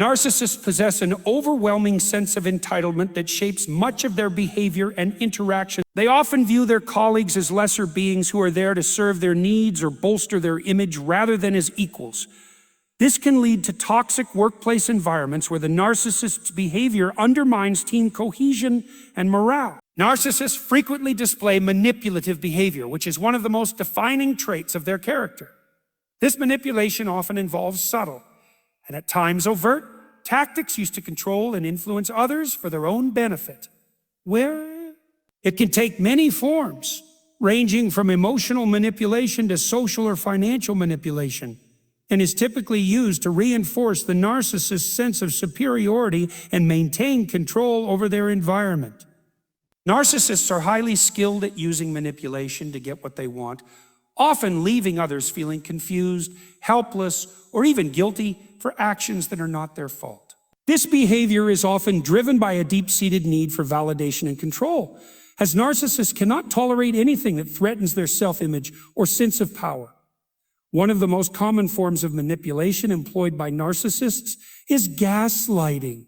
Narcissists possess an overwhelming sense of entitlement that shapes much of their behavior and interaction. They often view their colleagues as lesser beings who are there to serve their needs or bolster their image rather than as equals. This can lead to toxic workplace environments where the narcissist's behavior undermines team cohesion and morale. Narcissists frequently display manipulative behavior, which is one of the most defining traits of their character. This manipulation often involves subtle, and at times overt, tactics used to control and influence others for their own benefit. Where it can take many forms, ranging from emotional manipulation to social or financial manipulation, and is typically used to reinforce the narcissist's sense of superiority and maintain control over their environment. Narcissists are highly skilled at using manipulation to get what they want, often leaving others feeling confused, helpless, or even guilty for actions that are not their fault. This behavior is often driven by a deep-seated need for validation and control, as narcissists cannot tolerate anything that threatens their self-image or sense of power. One of the most common forms of manipulation employed by narcissists is gaslighting.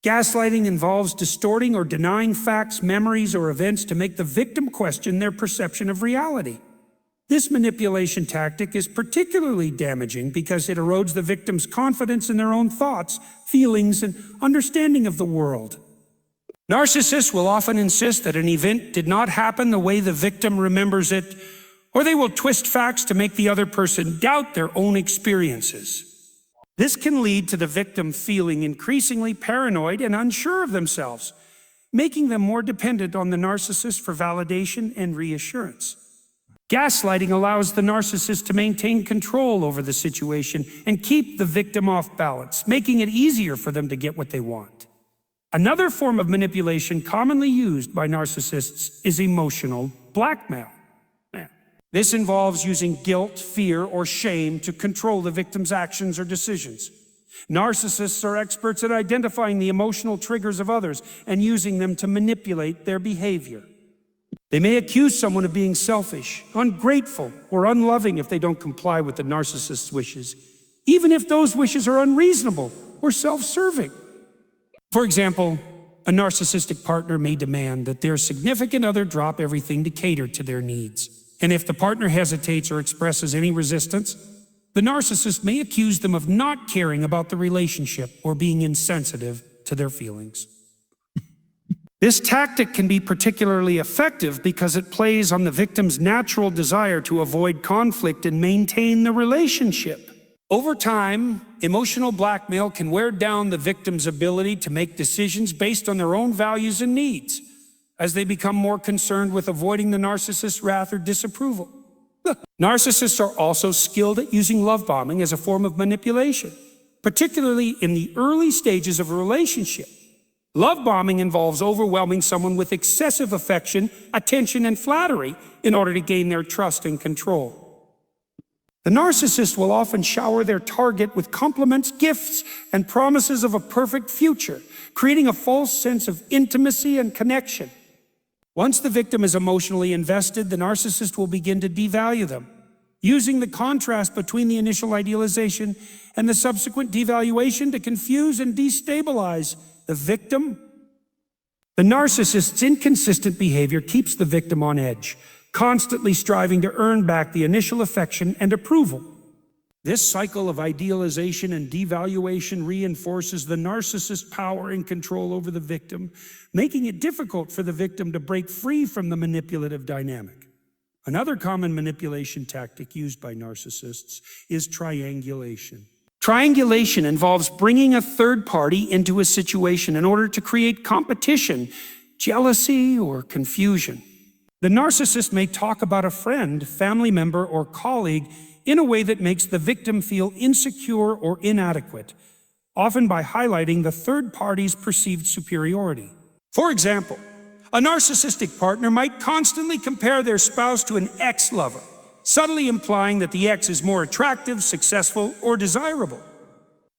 Gaslighting involves distorting or denying facts, memories, or events to make the victim question their perception of reality. This manipulation tactic is particularly damaging because it erodes the victim's confidence in their own thoughts, feelings, and understanding of the world. Narcissists will often insist that an event did not happen the way the victim remembers it, or they will twist facts to make the other person doubt their own experiences. This can lead to the victim feeling increasingly paranoid and unsure of themselves, making them more dependent on the narcissist for validation and reassurance. Gaslighting allows the narcissist to maintain control over the situation and keep the victim off balance, making it easier for them to get what they want. Another form of manipulation commonly used by narcissists is emotional blackmail. This involves using guilt, fear, or shame to control the victim's actions or decisions. Narcissists are experts at identifying the emotional triggers of others and using them to manipulate their behavior. They may accuse someone of being selfish, ungrateful, or unloving if they don't comply with the narcissist's wishes, even if those wishes are unreasonable or self-serving. For example, a narcissistic partner may demand that their significant other drop everything to cater to their needs. And if the partner hesitates or expresses any resistance, the narcissist may accuse them of not caring about the relationship or being insensitive to their feelings. This tactic can be particularly effective because it plays on the victim's natural desire to avoid conflict and maintain the relationship. Over time, emotional blackmail can wear down the victim's ability to make decisions based on their own values and needs, as they become more concerned with avoiding the narcissist's wrath or disapproval. Narcissists are also skilled at using love bombing as a form of manipulation, particularly in the early stages of a relationship. Love bombing involves overwhelming someone with excessive affection, attention, and flattery in order to gain their trust and control. The narcissist will often shower their target with compliments, gifts, and promises of a perfect future, creating a false sense of intimacy and connection. Once the victim is emotionally invested, the narcissist will begin to devalue them, using the contrast between the initial idealization and the subsequent devaluation to confuse and destabilize the victim. The narcissist's inconsistent behavior keeps the victim on edge, constantly striving to earn back the initial affection and approval. This cycle of idealization and devaluation reinforces the narcissist's power and control over the victim, making it difficult for the victim to break free from the manipulative dynamic. Another common manipulation tactic used by narcissists is triangulation. Triangulation involves bringing a third party into a situation in order to create competition, jealousy, or confusion. The narcissist may talk about a friend, family member, or colleague in a way that makes the victim feel insecure or inadequate, often by highlighting the third party's perceived superiority. For example, a narcissistic partner might constantly compare their spouse to an ex-lover, subtly implying that the ex is more attractive, successful, or desirable.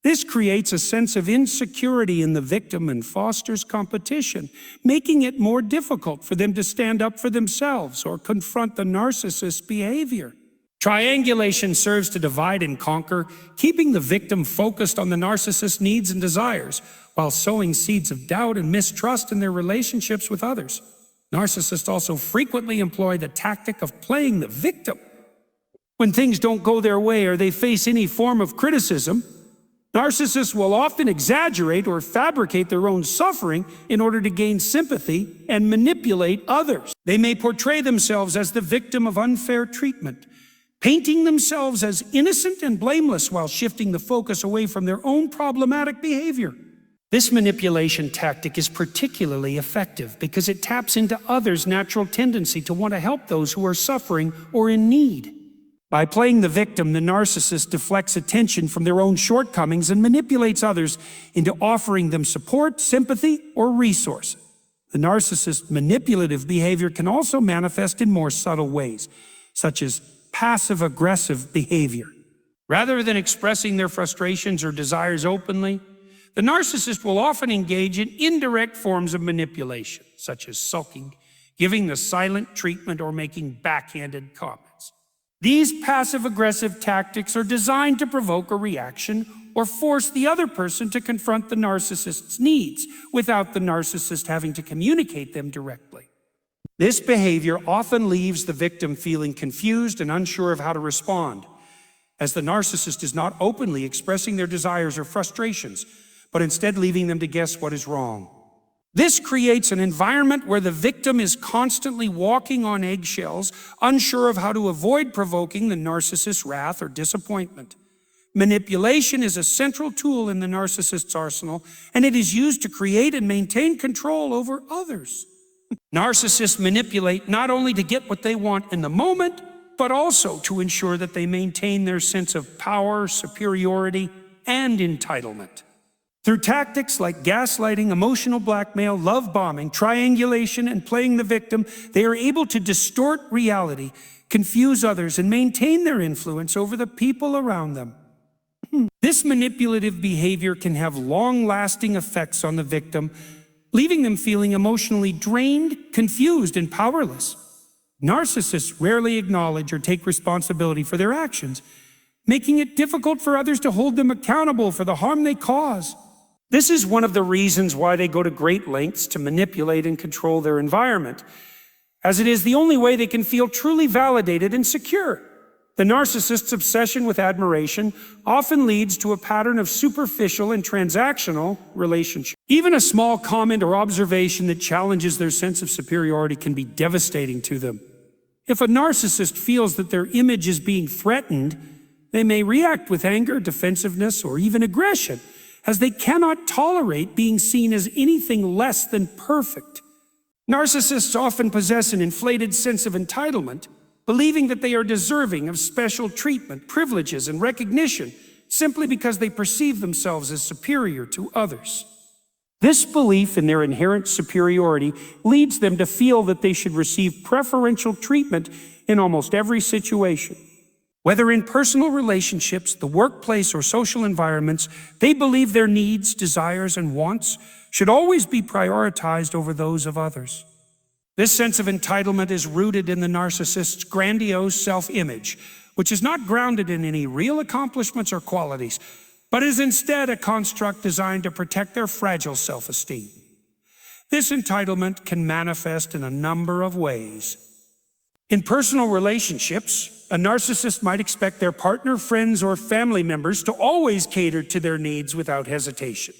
This creates a sense of insecurity in the victim and fosters competition, making it more difficult for them to stand up for themselves or confront the narcissist's behavior. Triangulation serves to divide and conquer, keeping the victim focused on the narcissist's needs and desires, while sowing seeds of doubt and mistrust in their relationships with others. Narcissists also frequently employ the tactic of playing the victim. When things don't go their way or they face any form of criticism, narcissists will often exaggerate or fabricate their own suffering in order to gain sympathy and manipulate others. They may portray themselves as the victim of unfair treatment, painting themselves as innocent and blameless while shifting the focus away from their own problematic behavior. This manipulation tactic is particularly effective because it taps into others' natural tendency to want to help those who are suffering or in need. By playing the victim, the narcissist deflects attention from their own shortcomings and manipulates others into offering them support, sympathy, or resources. The narcissist's manipulative behavior can also manifest in more subtle ways, such as passive-aggressive behavior. Rather than expressing their frustrations or desires openly, the narcissist will often engage in indirect forms of manipulation, such as sulking, giving the silent treatment, or making backhanded comments. These passive-aggressive tactics are designed to provoke a reaction or force the other person to confront the narcissist's needs without the narcissist having to communicate them directly. This behavior often leaves the victim feeling confused and unsure of how to respond, as the narcissist is not openly expressing their desires or frustrations, but instead leaving them to guess what is wrong. This creates an environment where the victim is constantly walking on eggshells, unsure of how to avoid provoking the narcissist's wrath or disappointment. Manipulation is a central tool in the narcissist's arsenal, and it is used to create and maintain control over others. Narcissists manipulate not only to get what they want in the moment, but also to ensure that they maintain their sense of power, superiority, and entitlement. Through tactics like gaslighting, emotional blackmail, love bombing, triangulation, and playing the victim, they are able to distort reality, confuse others, and maintain their influence over the people around them. This manipulative behavior can have long-lasting effects on the victim, leaving them feeling emotionally drained, confused, and powerless. Narcissists rarely acknowledge or take responsibility for their actions, making it difficult for others to hold them accountable for the harm they cause. This is one of the reasons why they go to great lengths to manipulate and control their environment, as it is the only way they can feel truly validated and secure. The narcissist's obsession with admiration often leads to a pattern of superficial and transactional relationships. Even a small comment or observation that challenges their sense of superiority can be devastating to them. If a narcissist feels that their image is being threatened, they may react with anger, defensiveness, or even aggression, as they cannot tolerate being seen as anything less than perfect. Narcissists often possess an inflated sense of entitlement, believing that they are deserving of special treatment, privileges, and recognition simply because they perceive themselves as superior to others. This belief in their inherent superiority leads them to feel that they should receive preferential treatment in almost every situation. Whether in personal relationships, the workplace, or social environments, they believe their needs, desires, and wants should always be prioritized over those of others. This sense of entitlement is rooted in the narcissist's grandiose self-image, which is not grounded in any real accomplishments or qualities, but is instead a construct designed to protect their fragile self-esteem. This entitlement can manifest in a number of ways. In personal relationships, a narcissist might expect their partner, friends, or family members to always cater to their needs without hesitation.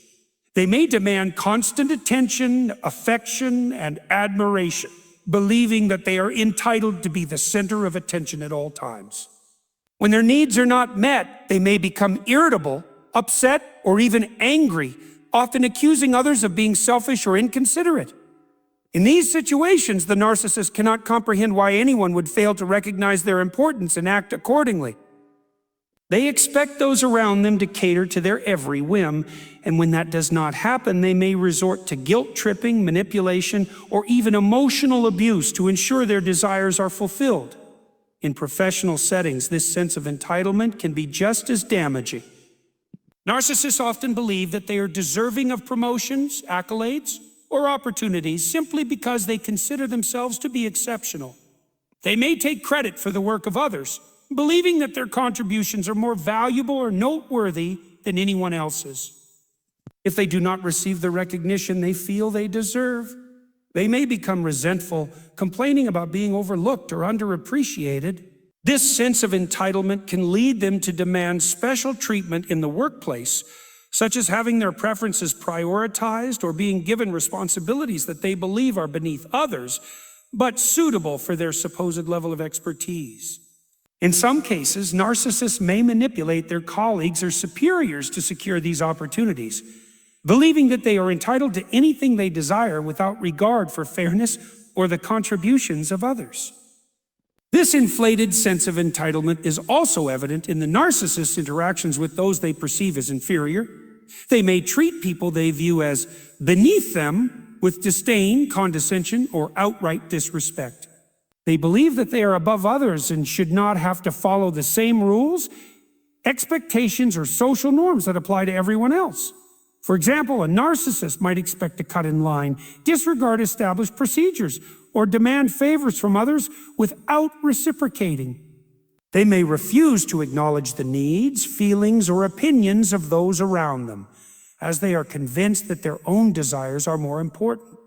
They may demand constant attention, affection, and admiration, believing that they are entitled to be the center of attention at all times. When their needs are not met, they may become irritable, upset, or even angry, often accusing others of being selfish or inconsiderate. In these situations, the narcissist cannot comprehend why anyone would fail to recognize their importance and act accordingly. They expect those around them to cater to their every whim, and when that does not happen, they may resort to guilt-tripping, manipulation, or even emotional abuse to ensure their desires are fulfilled. In professional settings, this sense of entitlement can be just as damaging. Narcissists often believe that they are deserving of promotions, accolades, or opportunities simply because they consider themselves to be exceptional. They may take credit for the work of others, believing that their contributions are more valuable or noteworthy than anyone else's. If they do not receive the recognition they feel they deserve, they may become resentful, complaining about being overlooked or underappreciated. This sense of entitlement can lead them to demand special treatment in the workplace, such as having their preferences prioritized or being given responsibilities that they believe are beneath others, but suitable for their supposed level of expertise. In some cases, narcissists may manipulate their colleagues or superiors to secure these opportunities, believing that they are entitled to anything they desire without regard for fairness or the contributions of others. This inflated sense of entitlement is also evident in the narcissist's interactions with those they perceive as inferior. They may treat people they view as beneath them with disdain, condescension, or outright disrespect. They believe that they are above others and should not have to follow the same rules, expectations, or social norms that apply to everyone else. For example, a narcissist might expect to cut in line, disregard established procedures, or demand favors from others without reciprocating. They may refuse to acknowledge the needs, feelings, or opinions of those around them, as they are convinced that their own desires are more important.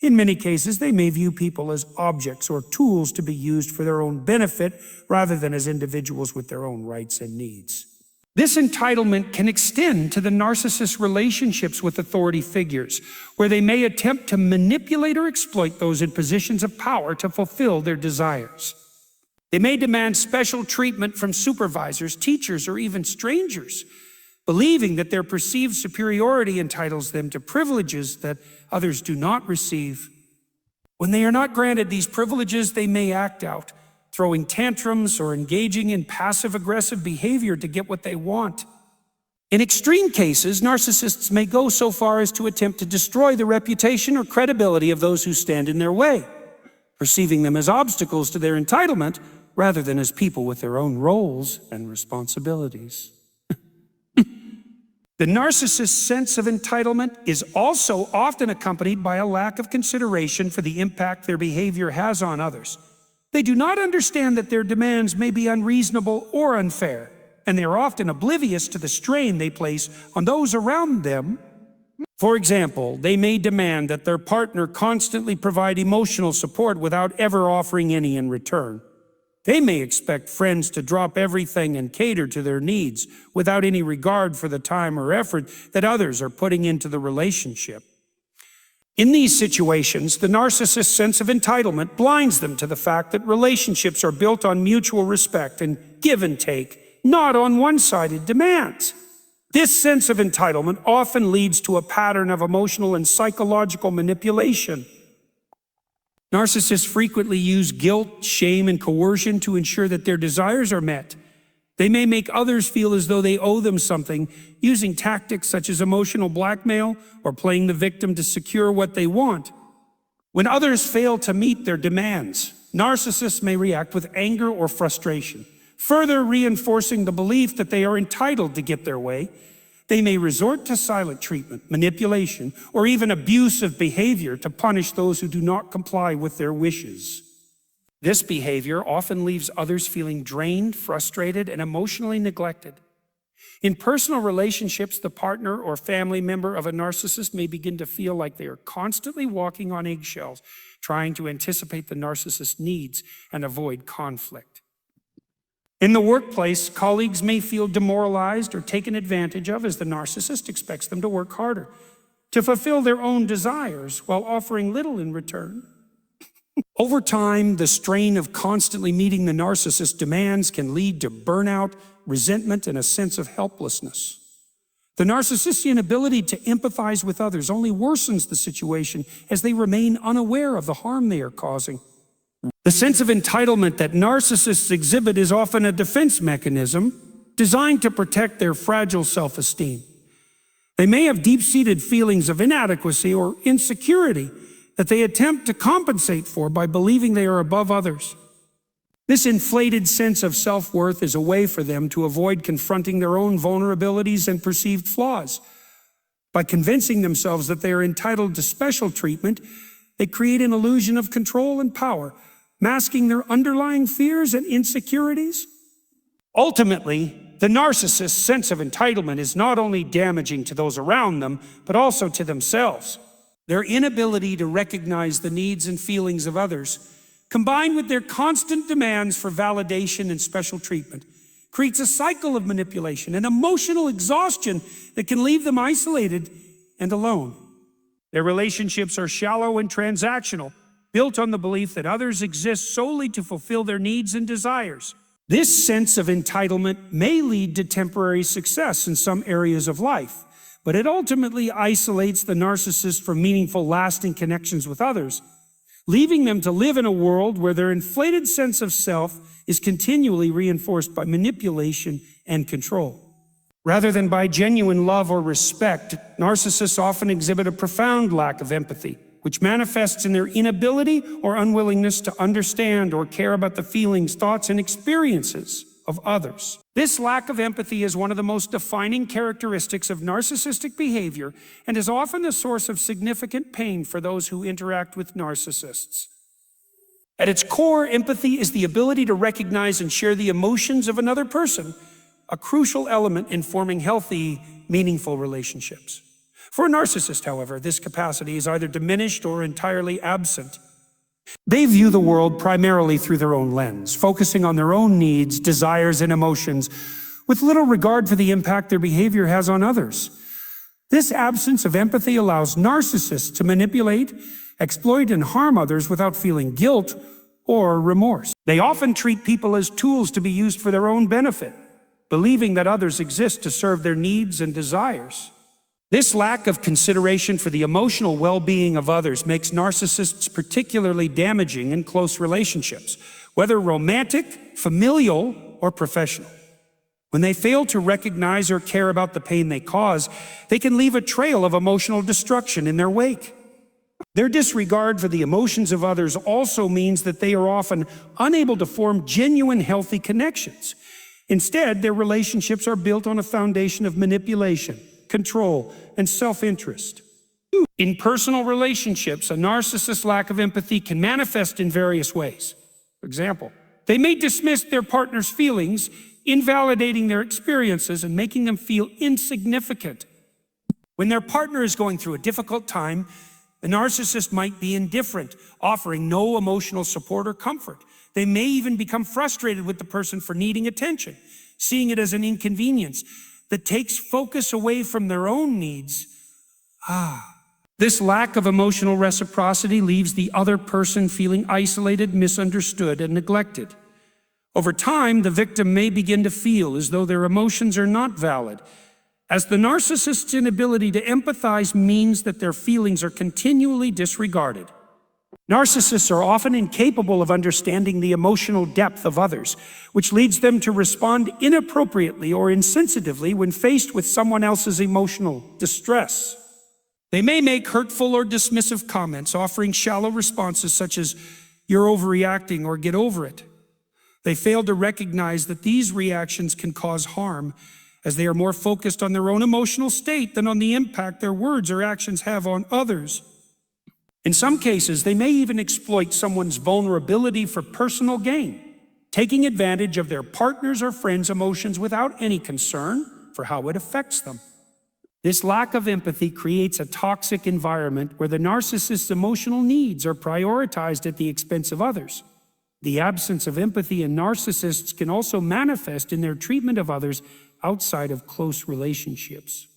In many cases, they may view people as objects or tools to be used for their own benefit rather than as individuals with their own rights and needs. This entitlement can extend to the narcissist's relationships with authority figures, where they may attempt to manipulate or exploit those in positions of power to fulfill their desires. They may demand special treatment from supervisors, teachers, or even strangers, believing that their perceived superiority entitles them to privileges that others do not receive. When they are not granted these privileges, they may act out, throwing tantrums or engaging in passive-aggressive behavior to get what they want. In extreme cases, narcissists may go so far as to attempt to destroy the reputation or credibility of those who stand in their way, perceiving them as obstacles to their entitlement rather than as people with their own roles and responsibilities. The narcissist's sense of entitlement is also often accompanied by a lack of consideration for the impact their behavior has on others. They do not understand that their demands may be unreasonable or unfair, and they are often oblivious to the strain they place on those around them. For example, they may demand that their partner constantly provide emotional support without ever offering any in return. They may expect friends to drop everything and cater to their needs without any regard for the time or effort that others are putting into the relationship. In these situations, the narcissist's sense of entitlement blinds them to the fact that relationships are built on mutual respect and give and take, not on one-sided demands. This sense of entitlement often leads to a pattern of emotional and psychological manipulation. Narcissists frequently use guilt, shame, and coercion to ensure that their desires are met. They may make others feel as though they owe them something, using tactics such as emotional blackmail or playing the victim to secure what they want. When others fail to meet their demands, narcissists may react with anger or frustration, further reinforcing the belief that they are entitled to get their way. They may resort to silent treatment, manipulation, or even abusive behavior to punish those who do not comply with their wishes. This behavior often leaves others feeling drained, frustrated, and emotionally neglected. In personal relationships, the partner or family member of a narcissist may begin to feel like they are constantly walking on eggshells, trying to anticipate the narcissist's needs and avoid conflict. In the workplace, colleagues may feel demoralized or taken advantage of as the narcissist expects them to work harder, to fulfill their own desires while offering little in return. Over time, the strain of constantly meeting the narcissist's demands can lead to burnout, resentment, and a sense of helplessness. The narcissist's inability to empathize with others only worsens the situation as they remain unaware of the harm they are causing. The sense of entitlement that narcissists exhibit is often a defense mechanism designed to protect their fragile self-esteem. They may have deep-seated feelings of inadequacy or insecurity that they attempt to compensate for by believing they are above others. This inflated sense of self-worth is a way for them to avoid confronting their own vulnerabilities and perceived flaws. By convincing themselves that they are entitled to special treatment, they create an illusion of control and power, masking their underlying fears and insecurities. Ultimately, the narcissist's sense of entitlement is not only damaging to those around them, but also to themselves. Their inability to recognize the needs and feelings of others, combined with their constant demands for validation and special treatment, creates a cycle of manipulation and emotional exhaustion that can leave them isolated and alone. Their relationships are shallow and transactional, built on the belief that others exist solely to fulfill their needs and desires. This sense of entitlement may lead to temporary success in some areas of life, but it ultimately isolates the narcissist from meaningful, lasting connections with others, leaving them to live in a world where their inflated sense of self is continually reinforced by manipulation and control. Rather than by genuine love or respect, narcissists often exhibit a profound lack of empathy, which manifests in their inability or unwillingness to understand or care about the feelings, thoughts, and experiences of others. This lack of empathy is one of the most defining characteristics of narcissistic behavior and is often the source of significant pain for those who interact with narcissists. At its core, empathy is the ability to recognize and share the emotions of another person, a crucial element in forming healthy, meaningful relationships. For a narcissist, however, this capacity is either diminished or entirely absent. They view the world primarily through their own lens, focusing on their own needs, desires, and emotions, with little regard for the impact their behavior has on others. This absence of empathy allows narcissists to manipulate, exploit, and harm others without feeling guilt or remorse. They often treat people as tools to be used for their own benefit, believing that others exist to serve their needs and desires. This lack of consideration for the emotional well-being of others makes narcissists particularly damaging in close relationships, whether romantic, familial, or professional. When they fail to recognize or care about the pain they cause, they can leave a trail of emotional destruction in their wake. Their disregard for the emotions of others also means that they are often unable to form genuine, healthy connections. Instead, their relationships are built on a foundation of manipulation, control, and self-interest. In personal relationships, a narcissist's lack of empathy can manifest in various ways. For example, they may dismiss their partner's feelings, invalidating their experiences and making them feel insignificant. When their partner is going through a difficult time, the narcissist might be indifferent, offering no emotional support or comfort. They may even become frustrated with the person for needing attention, seeing it as an inconvenience that takes focus away from their own needs. This lack of emotional reciprocity leaves the other person feeling isolated, misunderstood, and neglected. Over time, the victim may begin to feel as though their emotions are not valid, as the narcissist's inability to empathize means that their feelings are continually disregarded. Narcissists are often incapable of understanding the emotional depth of others, which leads them to respond inappropriately or insensitively when faced with someone else's emotional distress. They may make hurtful or dismissive comments, offering shallow responses such as, "You're overreacting," or "Get over it." They fail to recognize that these reactions can cause harm, as they are more focused on their own emotional state than on the impact their words or actions have on others. In some cases, they may even exploit someone's vulnerability for personal gain, taking advantage of their partner's or friend's emotions without any concern for how it affects them. This lack of empathy creates a toxic environment where the narcissist's emotional needs are prioritized at the expense of others. The absence of empathy in narcissists can also manifest in their treatment of others outside of close relationships.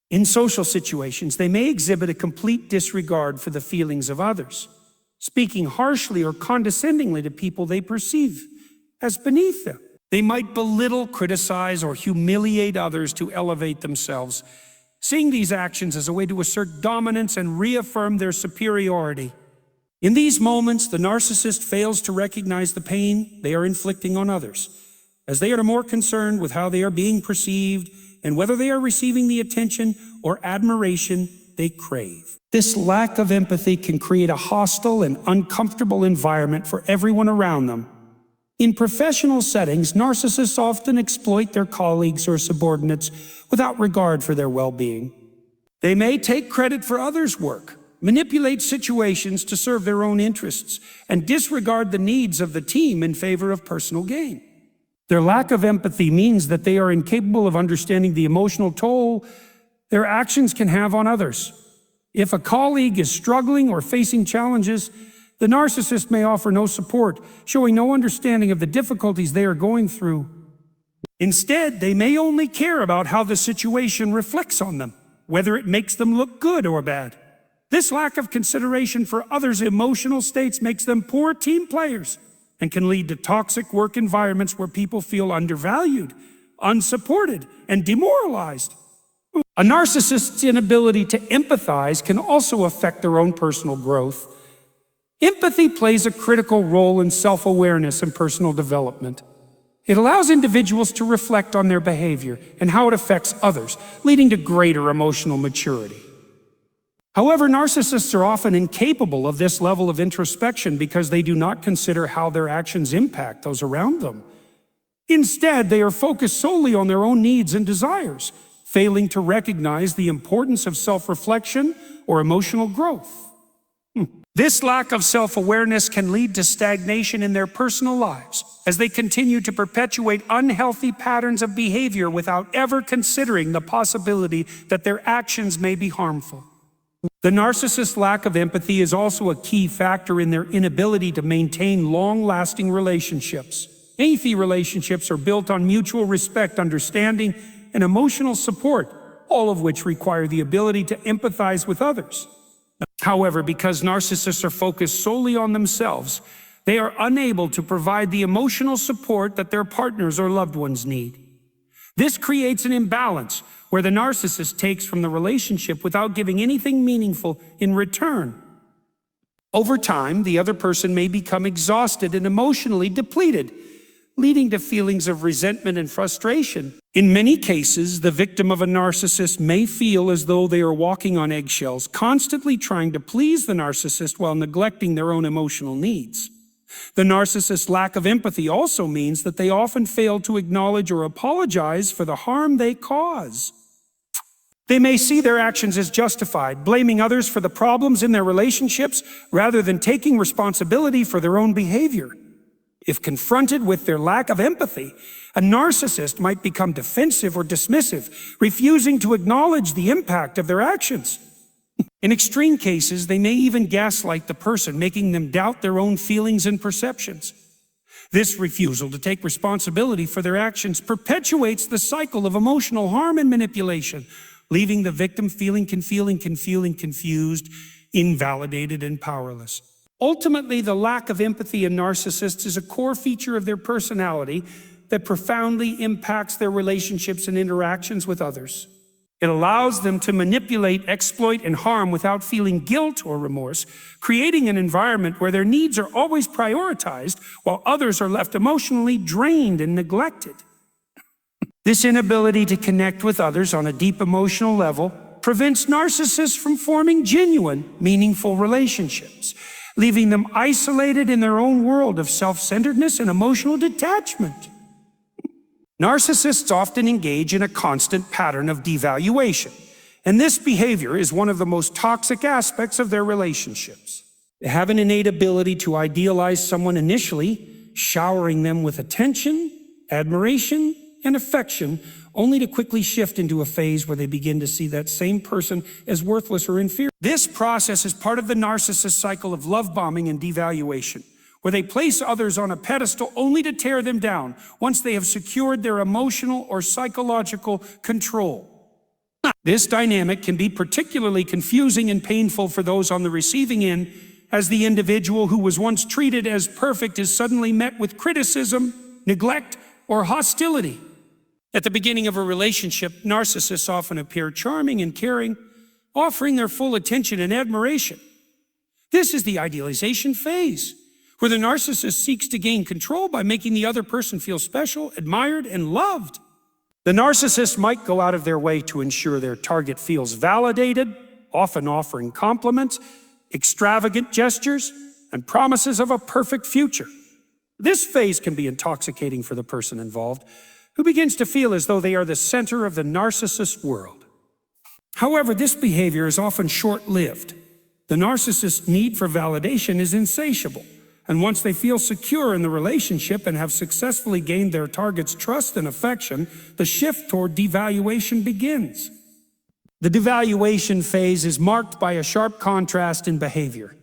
In social situations, they may exhibit a complete disregard for the feelings of others, speaking harshly or condescendingly to people they perceive as beneath them. They might belittle, criticize, or humiliate others to elevate themselves, seeing these actions as a way to assert dominance and reaffirm their superiority. In these moments, the narcissist fails to recognize the pain they are inflicting on others, as they are more concerned with how they are being perceived and whether they are receiving the attention or admiration they crave. This lack of empathy can create a hostile and uncomfortable environment for everyone around them. In professional settings, narcissists often exploit their colleagues or subordinates without regard for their well-being. They may take credit for others' work, manipulate situations to serve their own interests, and disregard the needs of the team in favor of personal gain. Their lack of empathy means that they are incapable of understanding the emotional toll their actions can have on others. If a colleague is struggling or facing challenges, the narcissist may offer no support, showing no understanding of the difficulties they are going through. Instead, they may only care about how the situation reflects on them, whether it makes them look good or bad. This lack of consideration for others' emotional states makes them poor team players and can lead to toxic work environments where people feel undervalued, unsupported, and demoralized. A narcissist's inability to empathize can also affect their own personal growth. Empathy plays a critical role in self-awareness and personal development. It allows individuals to reflect on their behavior and how it affects others, leading to greater emotional maturity. However, narcissists are often incapable of this level of introspection because they do not consider how their actions impact those around them. Instead, they are focused solely on their own needs and desires, failing to recognize the importance of self-reflection or emotional growth. This lack of self-awareness can lead to stagnation in their personal lives as they continue to perpetuate unhealthy patterns of behavior without ever considering the possibility that their actions may be harmful. The narcissist's lack of empathy is also a key factor in their inability to maintain long-lasting relationships. Healthy relationships are built on mutual respect, understanding, and emotional support, all of which require the ability to empathize with others. However, because narcissists are focused solely on themselves, they are unable to provide the emotional support that their partners or loved ones need. This creates an imbalance where the narcissist takes from the relationship without giving anything meaningful in return. Over time, the other person may become exhausted and emotionally depleted, leading to feelings of resentment and frustration. In many cases, the victim of a narcissist may feel as though they are walking on eggshells, constantly trying to please the narcissist while neglecting their own emotional needs. The narcissist's lack of empathy also means that they often fail to acknowledge or apologize for the harm they cause. They may see their actions as justified, blaming others for the problems in their relationships rather than taking responsibility for their own behavior. If confronted with their lack of empathy, a narcissist might become defensive or dismissive, refusing to acknowledge the impact of their actions. In extreme cases, they may even gaslight the person, making them doubt their own feelings and perceptions. This refusal to take responsibility for their actions perpetuates the cycle of emotional harm and manipulation, leaving the victim feeling confused, invalidated, and powerless. Ultimately, the lack of empathy in narcissists is a core feature of their personality that profoundly impacts their relationships and interactions with others. It allows them to manipulate, exploit, and harm without feeling guilt or remorse, creating an environment where their needs are always prioritized while others are left emotionally drained and neglected. This inability to connect with others on a deep emotional level prevents narcissists from forming genuine, meaningful relationships, leaving them isolated in their own world of self-centeredness and emotional detachment. Narcissists often engage in a constant pattern of devaluation, and this behavior is one of the most toxic aspects of their relationships. They have an innate ability to idealize someone initially, showering them with attention, admiration, and affection, only to quickly shift into a phase where they begin to see that same person as worthless or inferior. This process is part of the narcissist cycle of love bombing and devaluation, where they place others on a pedestal only to tear them down once they have secured their emotional or psychological control. This dynamic can be particularly confusing and painful for those on the receiving end, as the individual who was once treated as perfect is suddenly met with criticism, neglect, or hostility. At the beginning of a relationship, narcissists often appear charming and caring, offering their full attention and admiration. This is the idealization phase, where the narcissist seeks to gain control by making the other person feel special, admired, and loved. The narcissist might go out of their way to ensure their target feels validated, often offering compliments, extravagant gestures, and promises of a perfect future. This phase can be intoxicating for the person involved, who begins to feel as though they are the center of the narcissist world. However, this behavior is often short-lived. The narcissist's need for validation is insatiable, and once they feel secure in the relationship and have successfully gained their target's trust and affection, the shift toward devaluation begins. The devaluation phase is marked by a sharp contrast in behavior.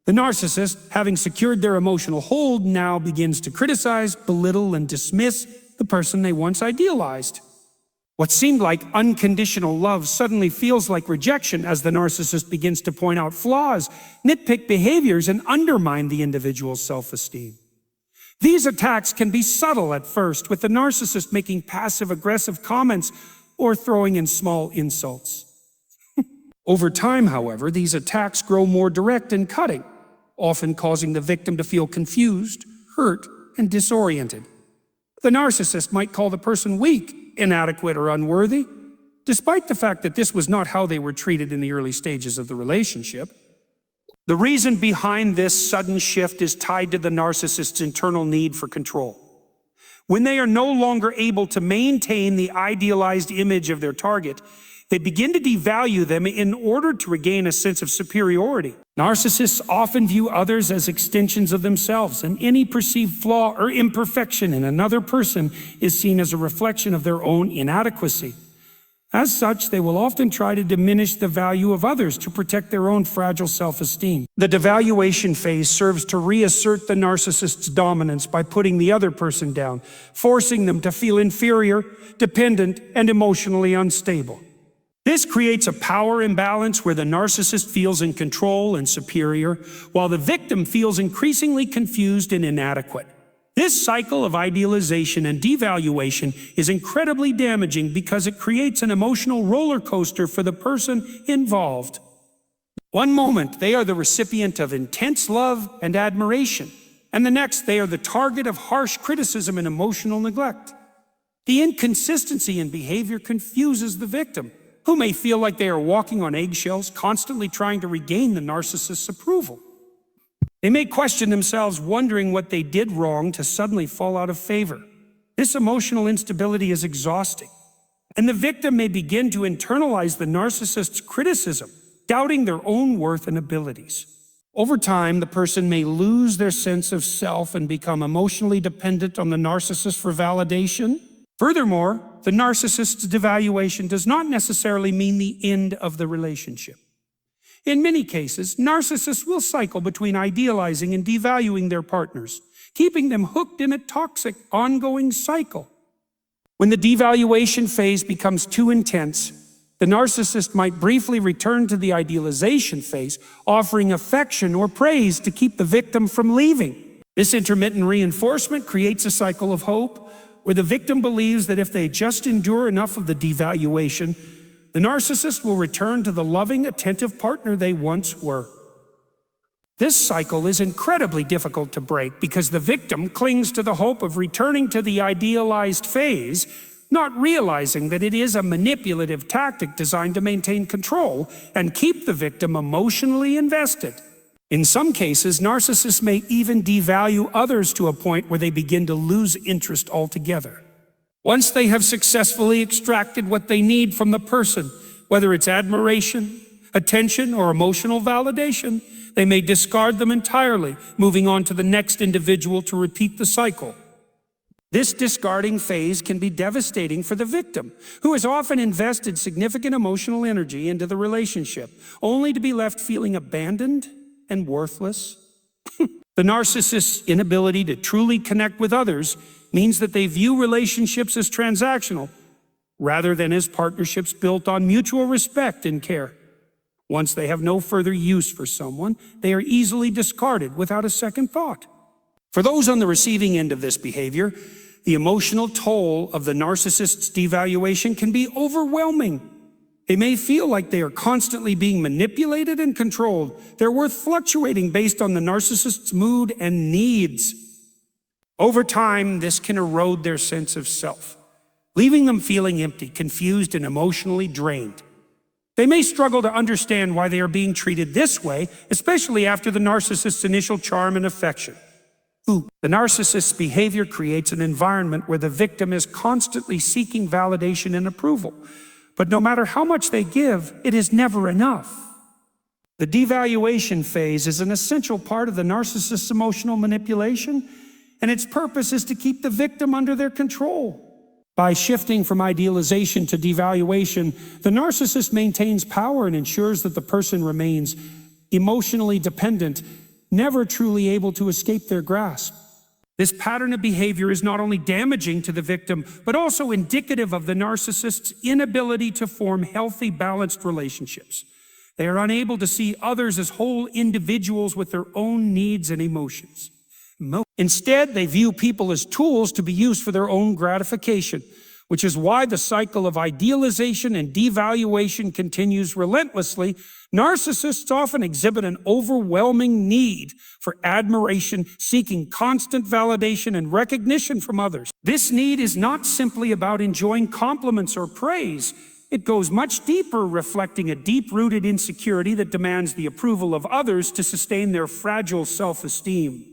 The narcissist, having secured their emotional hold, now begins to criticize, belittle, and dismiss the person they once idealized. What seemed like unconditional love suddenly feels like rejection as the narcissist begins to point out flaws, nitpick behaviors, and undermine the individual's self-esteem. These attacks can be subtle at first, with the narcissist making passive-aggressive comments or throwing in small insults. Over time, however, these attacks grow more direct and cutting, often causing the victim to feel confused, hurt, and disoriented. The narcissist might call the person weak, inadequate, or unworthy, despite the fact that this was not how they were treated in the early stages of the relationship. The reason behind this sudden shift is tied to the narcissist's internal need for control. When they are no longer able to maintain the idealized image of their target, they begin to devalue them in order to regain a sense of superiority. Narcissists often view others as extensions of themselves, and any perceived flaw or imperfection in another person is seen as a reflection of their own inadequacy. As such, they will often try to diminish the value of others to protect their own fragile self-esteem. The devaluation phase serves to reassert the narcissist's dominance by putting the other person down, forcing them to feel inferior, dependent, and emotionally unstable. This creates a power imbalance where the narcissist feels in control and superior, while the victim feels increasingly confused and inadequate. This cycle of idealization and devaluation is incredibly damaging because it creates an emotional roller coaster for the person involved. One moment, they are the recipient of intense love and admiration, and the next, they are the target of harsh criticism and emotional neglect. The inconsistency in behavior confuses the victim, who may feel like they are walking on eggshells, constantly trying to regain the narcissist's approval. They may question themselves, wondering what they did wrong to suddenly fall out of favor. This emotional instability is exhausting, and the victim may begin to internalize the narcissist's criticism, doubting their own worth and abilities. Over time, the person may lose their sense of self and become emotionally dependent on the narcissist for validation. Furthermore, the narcissist's devaluation does not necessarily mean the end of the relationship. In many cases, narcissists will cycle between idealizing and devaluing their partners, keeping them hooked in a toxic, ongoing cycle. When the devaluation phase becomes too intense, the narcissist might briefly return to the idealization phase, offering affection or praise to keep the victim from leaving. This intermittent reinforcement creates a cycle of hope, where the victim believes that if they just endure enough of the devaluation, the narcissist will return to the loving, attentive partner they once were. This cycle is incredibly difficult to break because the victim clings to the hope of returning to the idealized phase, not realizing that it is a manipulative tactic designed to maintain control and keep the victim emotionally invested. In some cases, narcissists may even devalue others to a point where they begin to lose interest altogether. Once they have successfully extracted what they need from the person, whether it's admiration, attention, or emotional validation, they may discard them entirely, moving on to the next individual to repeat the cycle. This discarding phase can be devastating for the victim, who has often invested significant emotional energy into the relationship, only to be left feeling abandoned and worthless. The narcissist's inability to truly connect with others means that they view relationships as transactional rather than as partnerships built on mutual respect and care. Once they have no further use for someone, they are easily discarded without a second thought. For those on the receiving end of this behavior, the emotional toll of the narcissist's devaluation can be overwhelming. They may feel like they are constantly being manipulated and controlled. Their worth fluctuating based on the narcissist's mood and needs. Over time, this can erode their sense of self, leaving them feeling empty, confused, and emotionally drained. They may struggle to understand why they are being treated this way, especially after the narcissist's initial charm and affection. The narcissist's behavior creates an environment where the victim is constantly seeking validation and approval. But no matter how much they give, it is never enough. The devaluation phase is an essential part of the narcissist's emotional manipulation, and its purpose is to keep the victim under their control. By shifting from idealization to devaluation, the narcissist maintains power and ensures that the person remains emotionally dependent, never truly able to escape their grasp. This pattern of behavior is not only damaging to the victim, but also indicative of the narcissist's inability to form healthy, balanced relationships. They are unable to see others as whole individuals with their own needs and emotions. Instead, they view people as tools to be used for their own gratification, which is why the cycle of idealization and devaluation continues relentlessly. Narcissists often exhibit an overwhelming need for admiration, seeking constant validation and recognition from others. This need is not simply about enjoying compliments or praise. It goes much deeper, reflecting a deep-rooted insecurity that demands the approval of others to sustain their fragile self-esteem.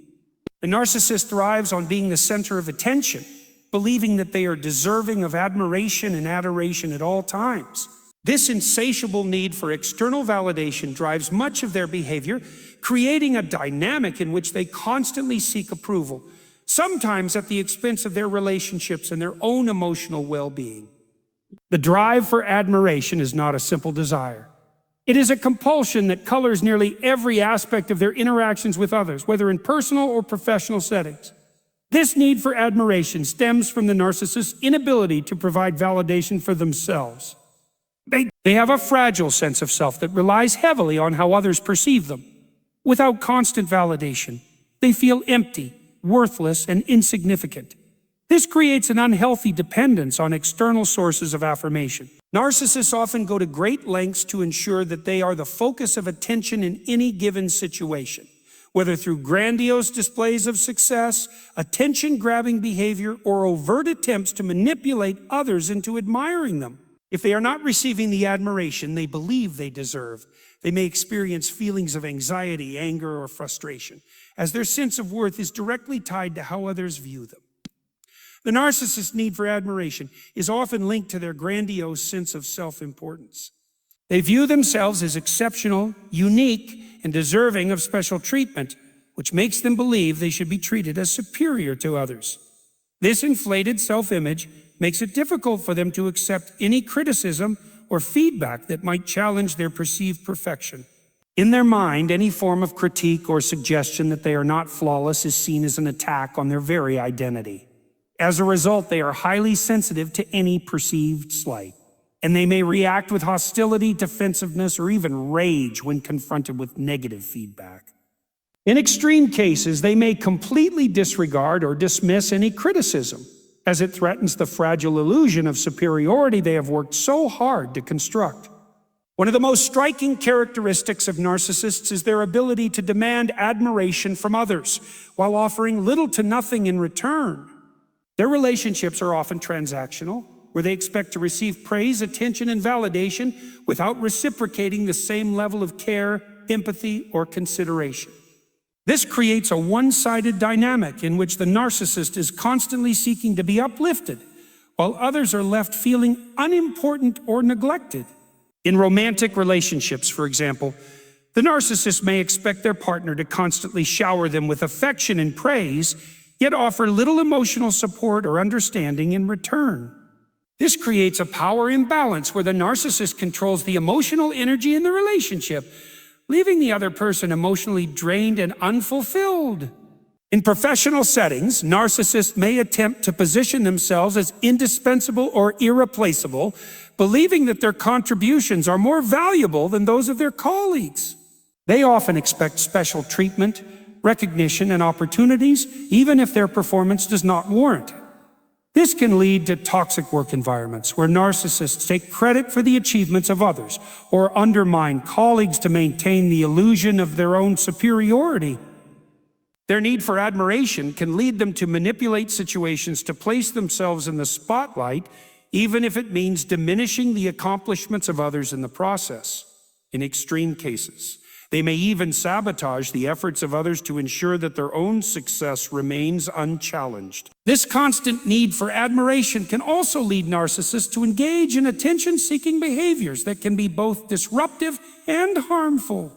The narcissist thrives on being the center of attention, believing that they are deserving of admiration and adoration at all times. This insatiable need for external validation drives much of their behavior, creating a dynamic in which they constantly seek approval, sometimes at the expense of their relationships and their own emotional well-being. The drive for admiration is not a simple desire. It is a compulsion that colors nearly every aspect of their interactions with others, whether in personal or professional settings. This need for admiration stems from the narcissist's inability to provide validation for themselves. They have a fragile sense of self that relies heavily on how others perceive them. Without constant validation, they feel empty, worthless, and insignificant. This creates an unhealthy dependence on external sources of affirmation. Narcissists often go to great lengths to ensure that they are the focus of attention in any given situation, whether through grandiose displays of success, attention-grabbing behavior, or overt attempts to manipulate others into admiring them. If they are not receiving the admiration they believe they deserve, they may experience feelings of anxiety, anger, or frustration, as their sense of worth is directly tied to how others view them. The narcissist's need for admiration is often linked to their grandiose sense of self-importance. They view themselves as exceptional, unique, and deserving of special treatment, which makes them believe they should be treated as superior to others. This inflated self-image makes it difficult for them to accept any criticism or feedback that might challenge their perceived perfection. In their mind, any form of critique or suggestion that they are not flawless is seen as an attack on their very identity. As a result, they are highly sensitive to any perceived slight, and they may react with hostility, defensiveness, or even rage when confronted with negative feedback. In extreme cases, they may completely disregard or dismiss any criticism, as it threatens the fragile illusion of superiority they have worked so hard to construct. One of the most striking characteristics of narcissists is their ability to demand admiration from others, while offering little to nothing in return. Their relationships are often transactional, where they expect to receive praise, attention, and validation without reciprocating the same level of care, empathy, or consideration. This creates a one-sided dynamic in which the narcissist is constantly seeking to be uplifted, while others are left feeling unimportant or neglected. In romantic relationships, for example, the narcissist may expect their partner to constantly shower them with affection and praise, yet offer little emotional support or understanding in return. This creates a power imbalance where the narcissist controls the emotional energy in the relationship, leaving the other person emotionally drained and unfulfilled. In professional settings, narcissists may attempt to position themselves as indispensable or irreplaceable, believing that their contributions are more valuable than those of their colleagues. They often expect special treatment, recognition, and opportunities, even if their performance does not warrant it. This can lead to toxic work environments where narcissists take credit for the achievements of others or undermine colleagues to maintain the illusion of their own superiority. Their need for admiration can lead them to manipulate situations to place themselves in the spotlight, even if it means diminishing the accomplishments of others in the process. In extreme cases, they may even sabotage the efforts of others to ensure that their own success remains unchallenged. This constant need for admiration can also lead narcissists to engage in attention-seeking behaviors that can be both disruptive and harmful.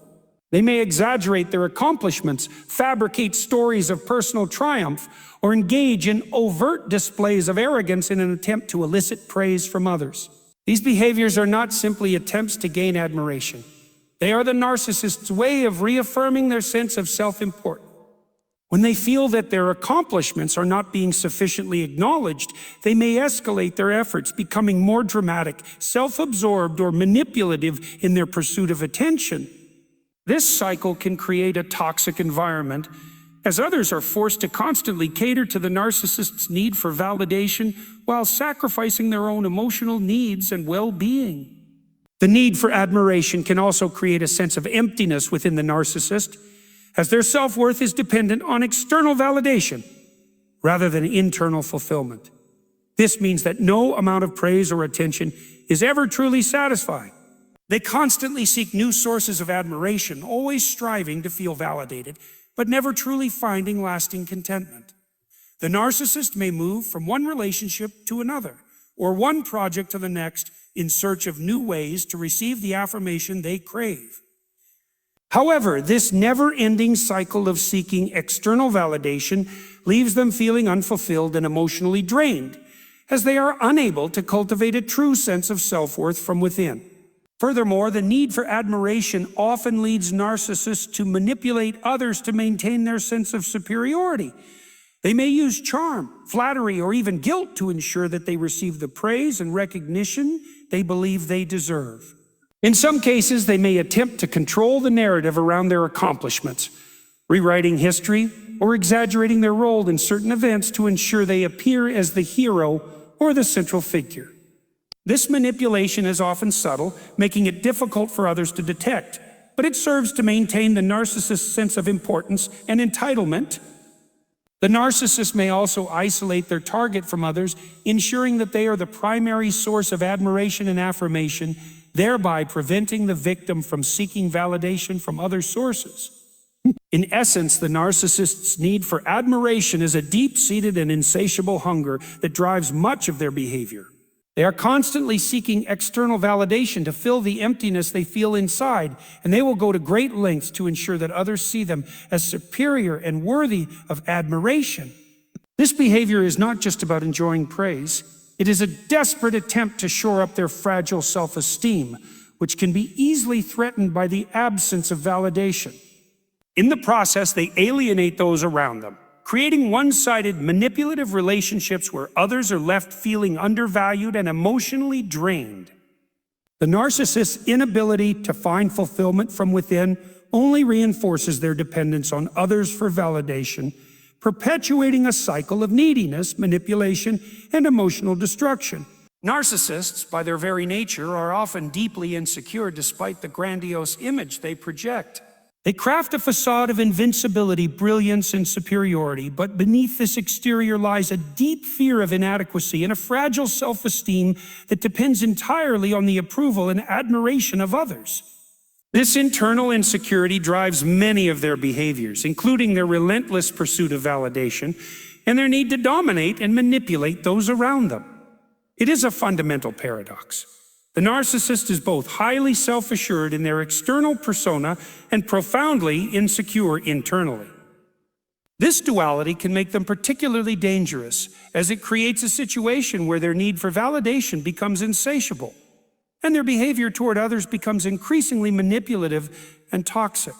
They may exaggerate their accomplishments, fabricate stories of personal triumph, or engage in overt displays of arrogance in an attempt to elicit praise from others. These behaviors are not simply attempts to gain admiration. They are the narcissist's way of reaffirming their sense of self-importance. When they feel that their accomplishments are not being sufficiently acknowledged, they may escalate their efforts, becoming more dramatic, self-absorbed, or manipulative in their pursuit of attention. This cycle can create a toxic environment, as others are forced to constantly cater to the narcissist's need for validation while sacrificing their own emotional needs and well-being. The need for admiration can also create a sense of emptiness within the narcissist, as their self-worth is dependent on external validation rather than internal fulfillment. This means that no amount of praise or attention is ever truly satisfying. They constantly seek new sources of admiration, always striving to feel validated, but never truly finding lasting contentment. The narcissist may move from one relationship to another, or one project to the next, in search of new ways to receive the affirmation they crave. However, this never-ending cycle of seeking external validation leaves them feeling unfulfilled and emotionally drained, as they are unable to cultivate a true sense of self-worth from within. Furthermore, the need for admiration often leads narcissists to manipulate others to maintain their sense of superiority. They may use charm, flattery, or even guilt to ensure that they receive the praise and recognition they believe they deserve. In some cases, they may attempt to control the narrative around their accomplishments, rewriting history or exaggerating their role in certain events to ensure they appear as the hero or the central figure. This manipulation is often subtle, making it difficult for others to detect, but it serves to maintain the narcissist's sense of importance and entitlement. The narcissist may also isolate their target from others, ensuring that they are the primary source of admiration and affirmation, thereby preventing the victim from seeking validation from other sources. In essence, the narcissist's need for admiration is a deep-seated and insatiable hunger that drives much of their behavior. They are constantly seeking external validation to fill the emptiness they feel inside, and they will go to great lengths to ensure that others see them as superior and worthy of admiration. This behavior is not just about enjoying praise. It is a desperate attempt to shore up their fragile self-esteem, which can be easily threatened by the absence of validation. In the process, they alienate those around them, creating one-sided, manipulative relationships where others are left feeling undervalued and emotionally drained. The narcissist's inability to find fulfillment from within only reinforces their dependence on others for validation, perpetuating a cycle of neediness, manipulation, and emotional destruction. Narcissists, by their very nature, are often deeply insecure despite the grandiose image they project. They craft a facade of invincibility, brilliance, and superiority, but beneath this exterior lies a deep fear of inadequacy and a fragile self-esteem that depends entirely on the approval and admiration of others. This internal insecurity drives many of their behaviors, including their relentless pursuit of validation and their need to dominate and manipulate those around them. It is a fundamental paradox. The narcissist is both highly self-assured in their external persona and profoundly insecure internally. This duality can make them particularly dangerous, as it creates a situation where their need for validation becomes insatiable, and their behavior toward others becomes increasingly manipulative and toxic.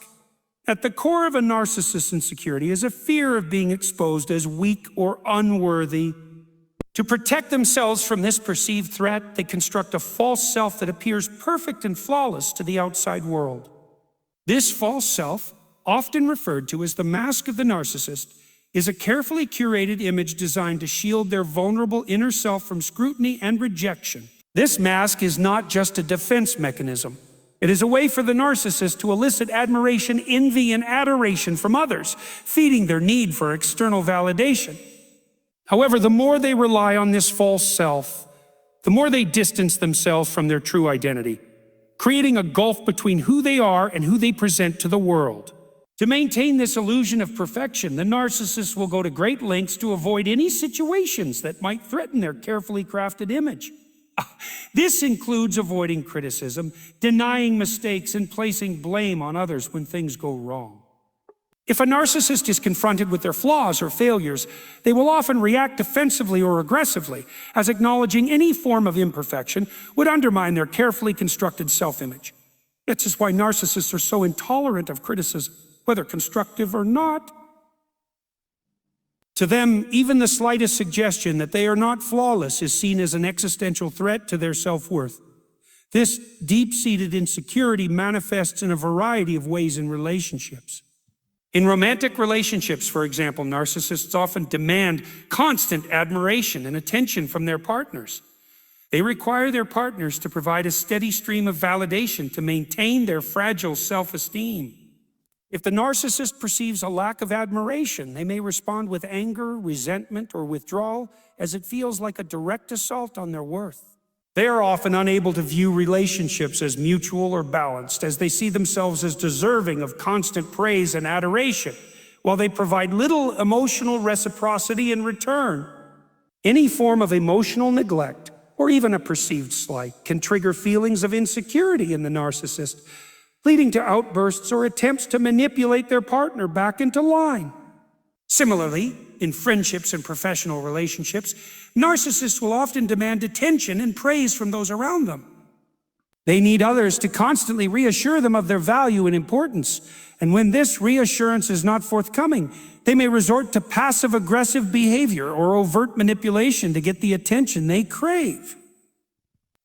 At the core of a narcissist's insecurity is a fear of being exposed as weak or unworthy. To protect themselves from this perceived threat, they construct a false self that appears perfect and flawless to the outside world. This false self, often referred to as the mask of the narcissist, is a carefully curated image designed to shield their vulnerable inner self from scrutiny and rejection. This mask is not just a defense mechanism. It is a way for the narcissist to elicit admiration, envy, and adoration from others, feeding their need for external validation. However, the more they rely on this false self, the more they distance themselves from their true identity, creating a gulf between who they are and who they present to the world. To maintain this illusion of perfection, the narcissist will go to great lengths to avoid any situations that might threaten their carefully crafted image. This includes avoiding criticism, denying mistakes, and placing blame on others when things go wrong. If a narcissist is confronted with their flaws or failures, they will often react defensively or aggressively, as acknowledging any form of imperfection would undermine their carefully constructed self-image. This is why narcissists are so intolerant of criticism, whether constructive or not. To them, even the slightest suggestion that they are not flawless is seen as an existential threat to their self-worth. This deep-seated insecurity manifests in a variety of ways in relationships. In romantic relationships, for example, narcissists often demand constant admiration and attention from their partners. They require their partners to provide a steady stream of validation to maintain their fragile self-esteem. If the narcissist perceives a lack of admiration, they may respond with anger, resentment, or withdrawal, as it feels like a direct assault on their worth. They are often unable to view relationships as mutual or balanced, as they see themselves as deserving of constant praise and adoration, while they provide little emotional reciprocity in return. Any form of emotional neglect, or even a perceived slight, can trigger feelings of insecurity in the narcissist, leading to outbursts or attempts to manipulate their partner back into line. Similarly, in friendships and professional relationships, narcissists will often demand attention and praise from those around them. They need others to constantly reassure them of their value and importance, and when this reassurance is not forthcoming, they may resort to passive-aggressive behavior or overt manipulation to get the attention they crave.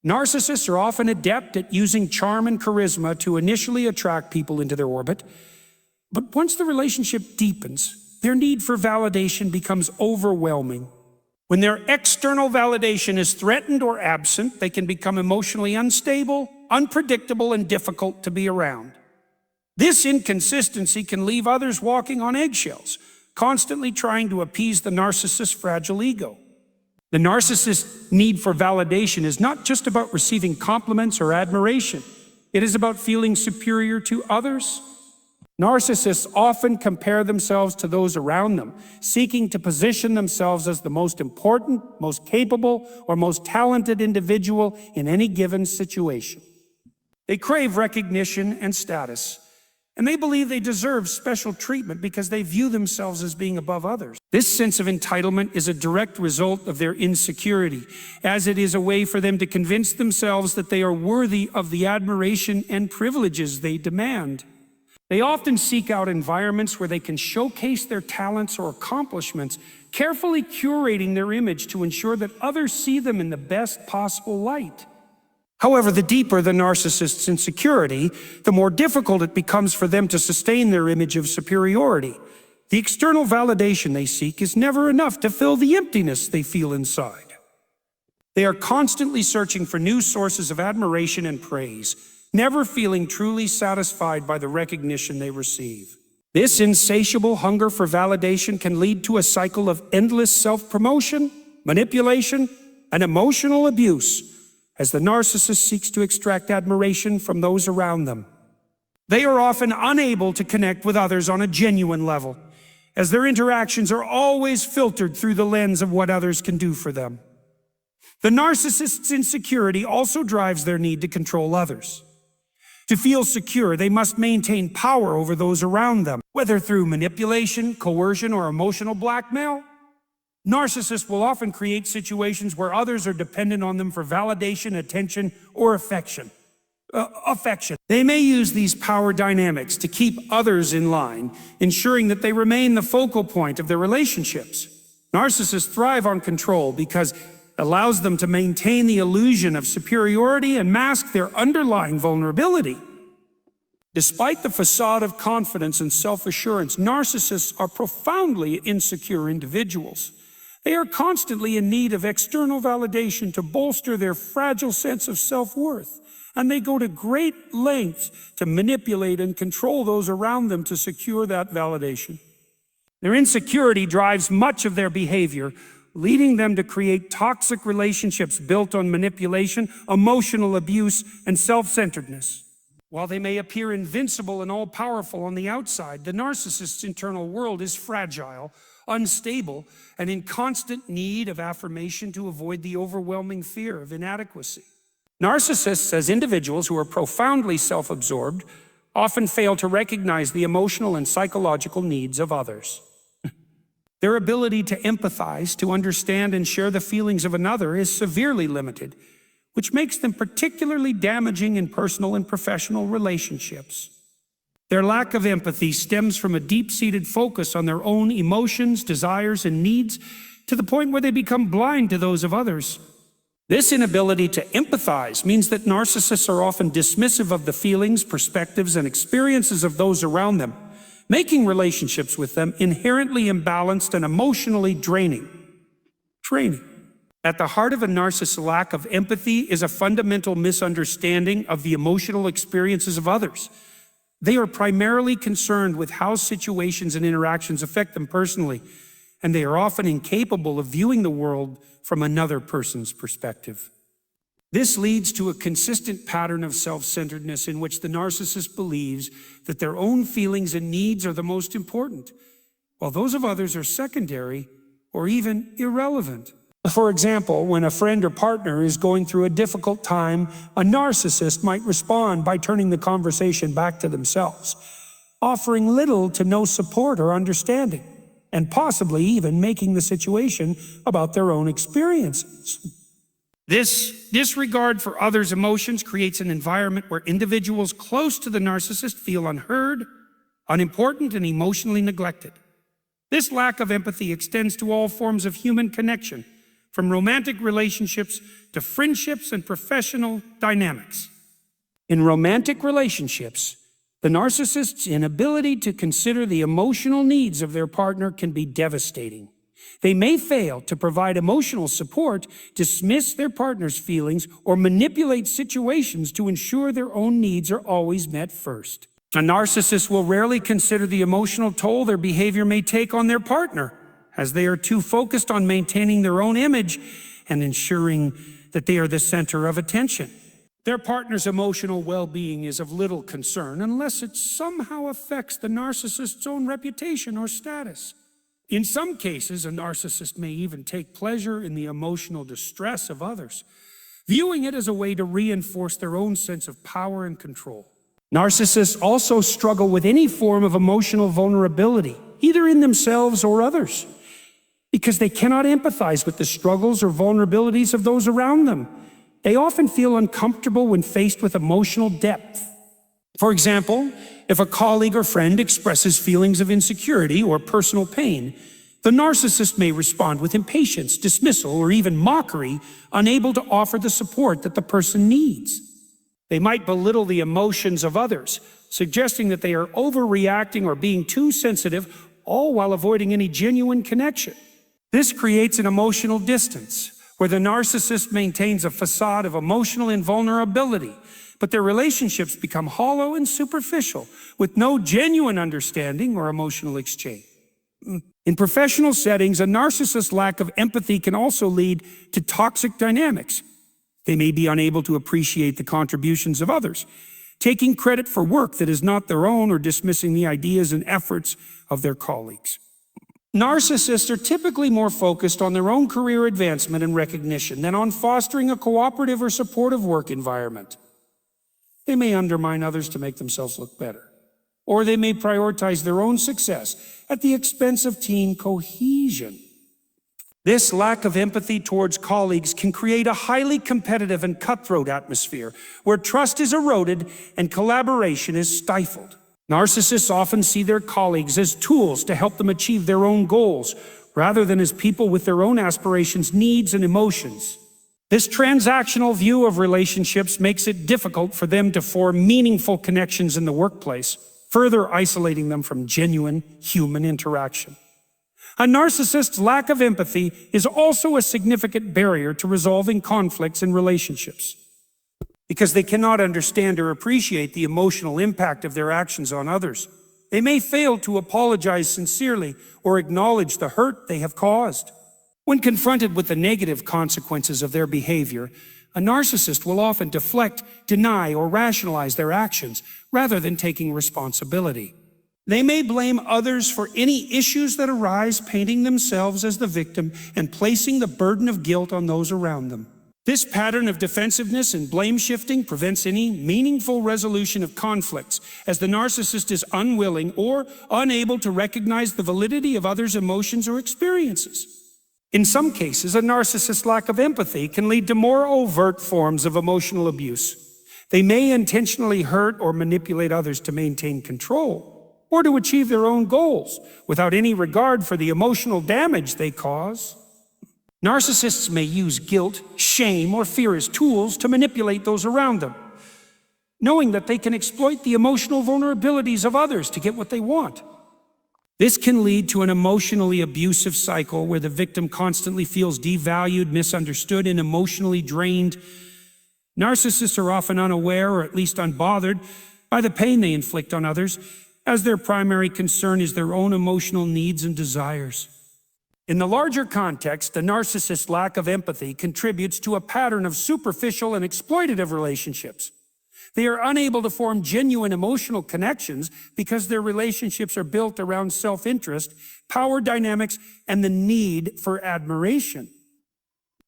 Narcissists are often adept at using charm and charisma to initially attract people into their orbit, but once the relationship deepens, their need for validation becomes overwhelming. When their external validation is threatened or absent, they can become emotionally unstable, unpredictable, and difficult to be around. This inconsistency can leave others walking on eggshells, constantly trying to appease the narcissist's fragile ego. The narcissist's need for validation is not just about receiving compliments or admiration. It is about feeling superior to others. Narcissists often compare themselves to those around them, seeking to position themselves as the most important, most capable, or most talented individual in any given situation. They crave recognition and status, and they believe they deserve special treatment because they view themselves as being above others. This sense of entitlement is a direct result of their insecurity, as it is a way for them to convince themselves that they are worthy of the admiration and privileges they demand. They often seek out environments where they can showcase their talents or accomplishments, carefully curating their image to ensure that others see them in the best possible light. However, the deeper the narcissist's insecurity, the more difficult it becomes for them to sustain their image of superiority. The external validation they seek is never enough to fill the emptiness they feel inside. They are constantly searching for new sources of admiration and praise, never feeling truly satisfied by the recognition they receive. This insatiable hunger for validation can lead to a cycle of endless self-promotion, manipulation, and emotional abuse, as the narcissist seeks to extract admiration from those around them. They are often unable to connect with others on a genuine level, as their interactions are always filtered through the lens of what others can do for them. The narcissist's insecurity also drives their need to control others. To feel secure, they must maintain power over those around them, whether through manipulation, coercion, or emotional blackmail. Narcissists will often create situations where others are dependent on them for validation, attention, or affection. They may use these power dynamics to keep others in line, ensuring that they remain the focal point of their relationships. Narcissists thrive on control because it allows them to maintain the illusion of superiority and mask their underlying vulnerability. Despite the facade of confidence and self-assurance, narcissists are profoundly insecure individuals. They are constantly in need of external validation to bolster their fragile sense of self-worth, and they go to great lengths to manipulate and control those around them to secure that validation. Their insecurity drives much of their behavior, leading them to create toxic relationships built on manipulation, emotional abuse, and self-centeredness. While they may appear invincible and all-powerful on the outside, the narcissist's internal world is fragile, unstable, and in constant need of affirmation to avoid the overwhelming fear of inadequacy. Narcissists, as individuals who are profoundly self-absorbed, often fail to recognize the emotional and psychological needs of others. Their ability to empathize, to understand and share the feelings of another is severely limited, which makes them particularly damaging in personal and professional relationships. Their lack of empathy stems from a deep-seated focus on their own emotions, desires, and needs, to the point where they become blind to those of others. This inability to empathize means that narcissists are often dismissive of the feelings, perspectives, and experiences of those around them, making relationships with them inherently imbalanced and emotionally draining. At the heart of a narcissist's lack of empathy is a fundamental misunderstanding of the emotional experiences of others. They are primarily concerned with how situations and interactions affect them personally, and they are often incapable of viewing the world from another person's perspective. This leads to a consistent pattern of self-centeredness in which the narcissist believes that their own feelings and needs are the most important, while those of others are secondary or even irrelevant. For example, when a friend or partner is going through a difficult time, a narcissist might respond by turning the conversation back to themselves, offering little to no support or understanding, and possibly even making the situation about their own experiences. This disregard for others' emotions creates an environment where individuals close to the narcissist feel unheard, unimportant, and emotionally neglected. This lack of empathy extends to all forms of human connection, from romantic relationships to friendships and professional dynamics. In romantic relationships, the narcissist's inability to consider the emotional needs of their partner can be devastating. They may fail to provide emotional support, dismiss their partner's feelings, or manipulate situations to ensure their own needs are always met first. A narcissist will rarely consider the emotional toll their behavior may take on their partner, as they are too focused on maintaining their own image and ensuring that they are the center of attention. Their partner's emotional well-being is of little concern unless it somehow affects the narcissist's own reputation or status. In some cases, a narcissist may even take pleasure in the emotional distress of others, viewing it as a way to reinforce their own sense of power and control. Narcissists also struggle with any form of emotional vulnerability, either in themselves or others, because they cannot empathize with the struggles or vulnerabilities of those around them. They often feel uncomfortable when faced with emotional depth. For example, if a colleague or friend expresses feelings of insecurity or personal pain, the narcissist may respond with impatience, dismissal, or even mockery, unable to offer the support that the person needs. They might belittle the emotions of others, suggesting that they are overreacting or being too sensitive, all while avoiding any genuine connection. This creates an emotional distance, where the narcissist maintains a facade of emotional invulnerability, but their relationships become hollow and superficial, with no genuine understanding or emotional exchange. In professional settings, a narcissist's lack of empathy can also lead to toxic dynamics. They may be unable to appreciate the contributions of others, taking credit for work that is not their own or dismissing the ideas and efforts of their colleagues. Narcissists are typically more focused on their own career advancement and recognition than on fostering a cooperative or supportive work environment. They may undermine others to make themselves look better, or they may prioritize their own success at the expense of team cohesion. This lack of empathy towards colleagues can create a highly competitive and cutthroat atmosphere where trust is eroded and collaboration is stifled. Narcissists often see their colleagues as tools to help them achieve their own goals, rather than as people with their own aspirations, needs, and emotions. This transactional view of relationships makes it difficult for them to form meaningful connections in the workplace, further isolating them from genuine human interaction. A narcissist's lack of empathy is also a significant barrier to resolving conflicts in relationships, because they cannot understand or appreciate the emotional impact of their actions on others. They may fail to apologize sincerely or acknowledge the hurt they have caused. When confronted with the negative consequences of their behavior, A narcissist will often deflect, deny, or rationalize their actions rather than taking responsibility. They may blame others for any issues that arise, painting themselves as the victim and placing the burden of guilt on those around them. This pattern of defensiveness and blame shifting prevents any meaningful resolution of conflicts, as the narcissist is unwilling or unable to recognize the validity of others' emotions or experiences. In some cases, a narcissist's lack of empathy can lead to more overt forms of emotional abuse. They may intentionally hurt or manipulate others to maintain control or to achieve their own goals without any regard for the emotional damage they cause. Narcissists may use guilt, shame, or fear as tools to manipulate those around them, knowing that they can exploit the emotional vulnerabilities of others to get what they want. This can lead to an emotionally abusive cycle where the victim constantly feels devalued, misunderstood, and emotionally drained. Narcissists are often unaware, or at least unbothered, by the pain they inflict on others, as their primary concern is their own emotional needs and desires. In the larger context, the narcissist's lack of empathy contributes to a pattern of superficial and exploitative relationships. They are unable to form genuine emotional connections because their relationships are built around self-interest, power dynamics, and the need for admiration.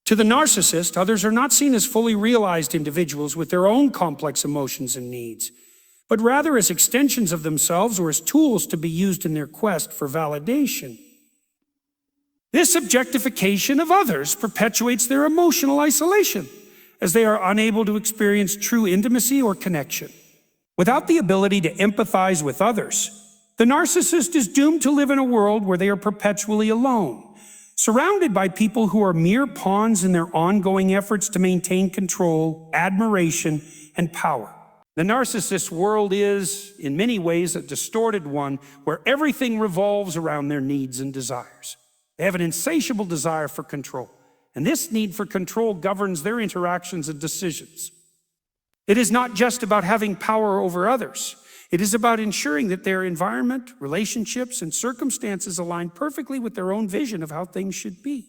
To the narcissist, others are not seen as fully realized individuals with their own complex emotions and needs, but rather as extensions of themselves or as tools to be used in their quest for validation. This objectification of others perpetuates their emotional isolation, as they are unable to experience true intimacy or connection. Without the ability to empathize with others, the narcissist is doomed to live in a world where they are perpetually alone, surrounded by people who are mere pawns in their ongoing efforts to maintain control, admiration, and power. The narcissist's world is, in many ways, a distorted one where everything revolves around their needs and desires. They have an insatiable desire for control, and this need for control governs their interactions and decisions. It is not just about having power over others. It is about ensuring that their environment, relationships, and circumstances align perfectly with their own vision of how things should be.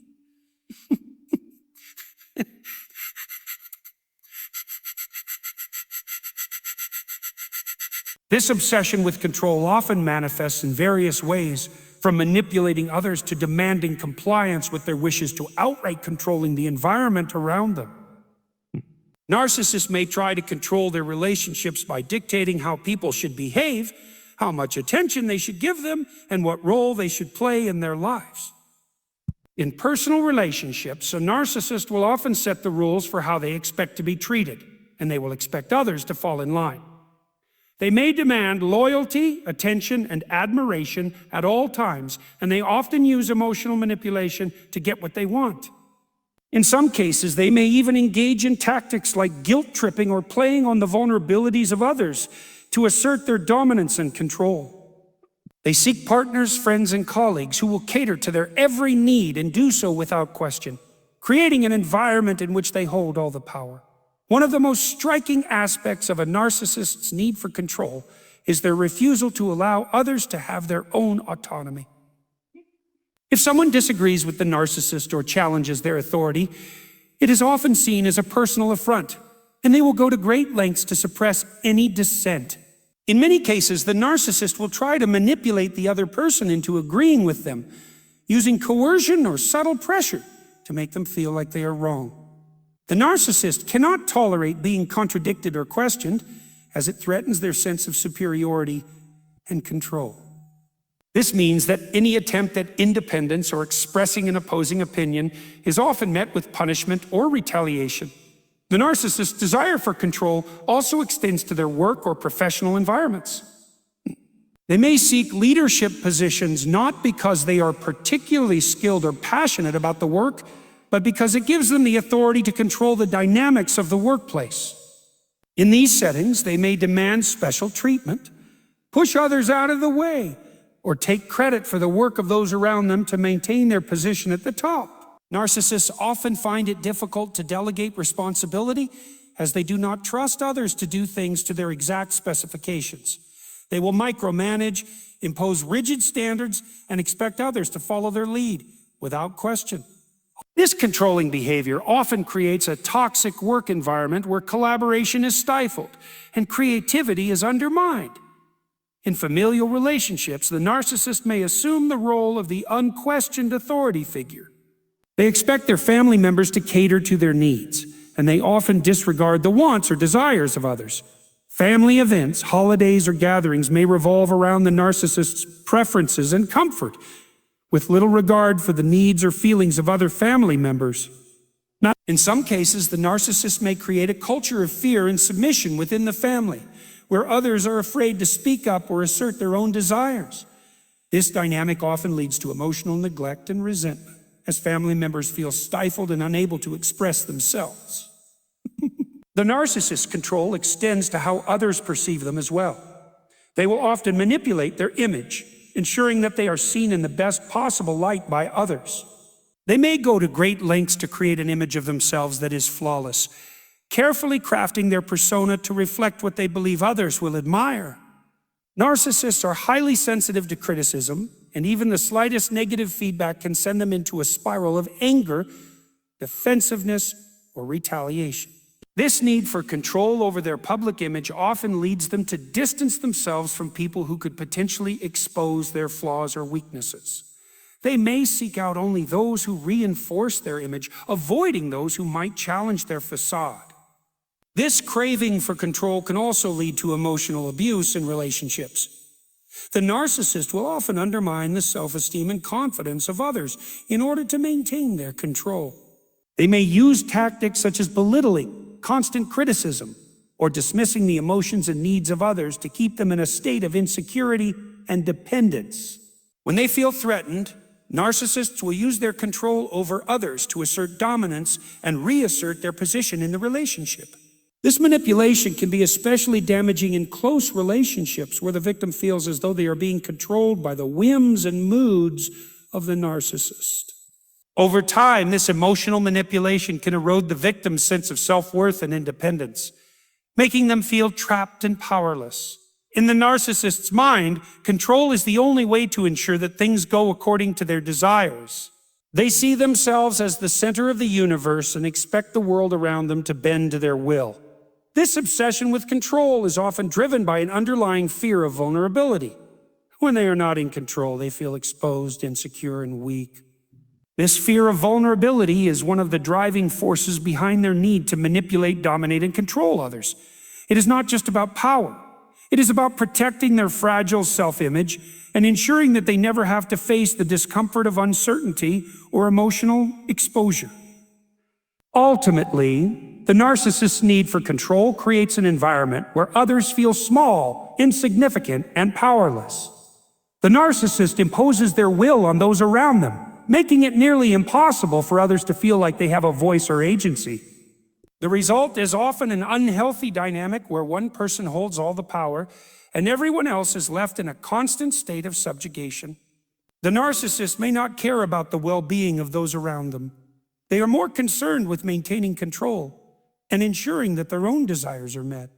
This obsession with control often manifests in various ways, from manipulating others to demanding compliance with their wishes to outright controlling the environment around them. Narcissists may try to control their relationships by dictating how people should behave, how much attention they should give them, and what role they should play in their lives. In personal relationships, a narcissist will often set the rules for how they expect to be treated, and they will expect others to fall in line. They may demand loyalty, attention, and admiration at all times, and they often use emotional manipulation to get what they want. In some cases, they may even engage in tactics like guilt-tripping or playing on the vulnerabilities of others to assert their dominance and control. They seek partners, friends, and colleagues who will cater to their every need and do so without question, creating an environment in which they hold all the power. One of the most striking aspects of a narcissist's need for control is their refusal to allow others to have their own autonomy. If someone disagrees with the narcissist or challenges their authority, it is often seen as a personal affront, and they will go to great lengths to suppress any dissent. In many cases, the narcissist will try to manipulate the other person into agreeing with them, using coercion or subtle pressure to make them feel like they are wrong. The narcissist cannot tolerate being contradicted or questioned, as it threatens their sense of superiority and control. This means that any attempt at independence or expressing an opposing opinion is often met with punishment or retaliation. The narcissist's desire for control also extends to their work or professional environments. They may seek leadership positions not because they are particularly skilled or passionate about the work, but because it gives them the authority to control the dynamics of the workplace. In these settings, they may demand special treatment, push others out of the way, or take credit for the work of those around them to maintain their position at the top. Narcissists often find it difficult to delegate responsibility, as they do not trust others to do things to their exact specifications. They will micromanage, impose rigid standards, and expect others to follow their lead without question. This controlling behavior often creates a toxic work environment where collaboration is stifled and creativity is undermined. In familial relationships, the narcissist may assume the role of the unquestioned authority figure. They expect their family members to cater to their needs, and they often disregard the wants or desires of others. Family events, holidays, or gatherings may revolve around the narcissist's preferences and comfort, with little regard for the needs or feelings of other family members. Now, in some cases, the narcissist may create a culture of fear and submission within the family, where others are afraid to speak up or assert their own desires. This dynamic often leads to emotional neglect and resentment, as family members feel stifled and unable to express themselves. The narcissist's control extends to how others perceive them as well. They will often manipulate their image, ensuring that they are seen in the best possible light by others. They may go to great lengths to create an image of themselves that is flawless, carefully crafting their persona to reflect what they believe others will admire. Narcissists are highly sensitive to criticism, and even the slightest negative feedback can send them into a spiral of anger, defensiveness, or retaliation. This need for control over their public image often leads them to distance themselves from people who could potentially expose their flaws or weaknesses. They may seek out only those who reinforce their image, avoiding those who might challenge their facade. This craving for control can also lead to emotional abuse in relationships. The narcissist will often undermine the self-esteem and confidence of others in order to maintain their control. They may use tactics such as belittling, constant criticism, or dismissing the emotions and needs of others to keep them in a state of insecurity and dependence. When they feel threatened, narcissists will use their control over others to assert dominance and reassert their position in the relationship. This manipulation can be especially damaging in close relationships where the victim feels as though they are being controlled by the whims and moods of the narcissist. Over time, this emotional manipulation can erode the victim's sense of self-worth and independence, making them feel trapped and powerless. In the narcissist's mind, control is the only way to ensure that things go according to their desires. They see themselves as the center of the universe and expect the world around them to bend to their will. This obsession with control is often driven by an underlying fear of vulnerability. When they are not in control, they feel exposed, insecure, and weak. This fear of vulnerability is one of the driving forces behind their need to manipulate, dominate, and control others. It is not just about power. It is about protecting their fragile self-image and ensuring that they never have to face the discomfort of uncertainty or emotional exposure. Ultimately, the narcissist's need for control creates an environment where others feel small, insignificant, and powerless. The narcissist imposes their will on those around them, making it nearly impossible for others to feel like they have a voice or agency. The result is often an unhealthy dynamic where one person holds all the power and everyone else is left in a constant state of subjugation. The narcissist may not care about the well-being of those around them. They are more concerned with maintaining control and ensuring that their own desires are met.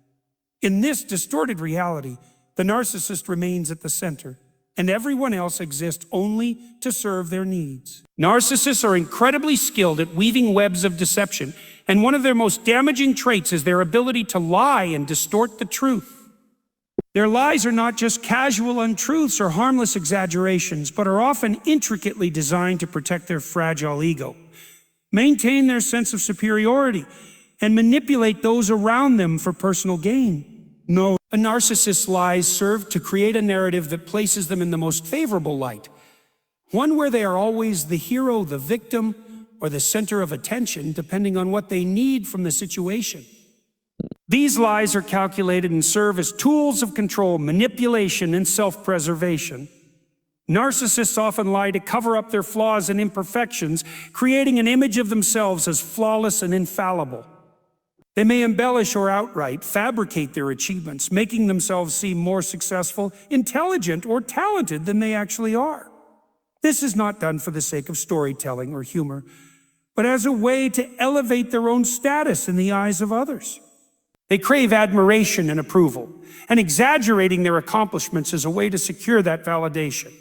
In this distorted reality, the narcissist remains at the center, and everyone else exists only to serve their needs. Narcissists are incredibly skilled at weaving webs of deception, and one of their most damaging traits is their ability to lie and distort the truth. Their lies are not just casual untruths or harmless exaggerations, but are often intricately designed to protect their fragile ego, maintain their sense of superiority, and manipulate those around them for personal gain. No, a narcissist's lies serve to create a narrative that places them in the most favorable light, one where they are always the hero, the victim, or the center of attention, depending on what they need from the situation. These lies are calculated and serve as tools of control, manipulation, and self-preservation. Narcissists often lie to cover up their flaws and imperfections, creating an image of themselves as flawless and infallible. They may embellish or outright fabricate their achievements, making themselves seem more successful, intelligent, or talented than they actually are. This is not done for the sake of storytelling or humor, but as a way to elevate their own status in the eyes of others. They crave admiration and approval, and exaggerating their accomplishments is a way to secure that validation.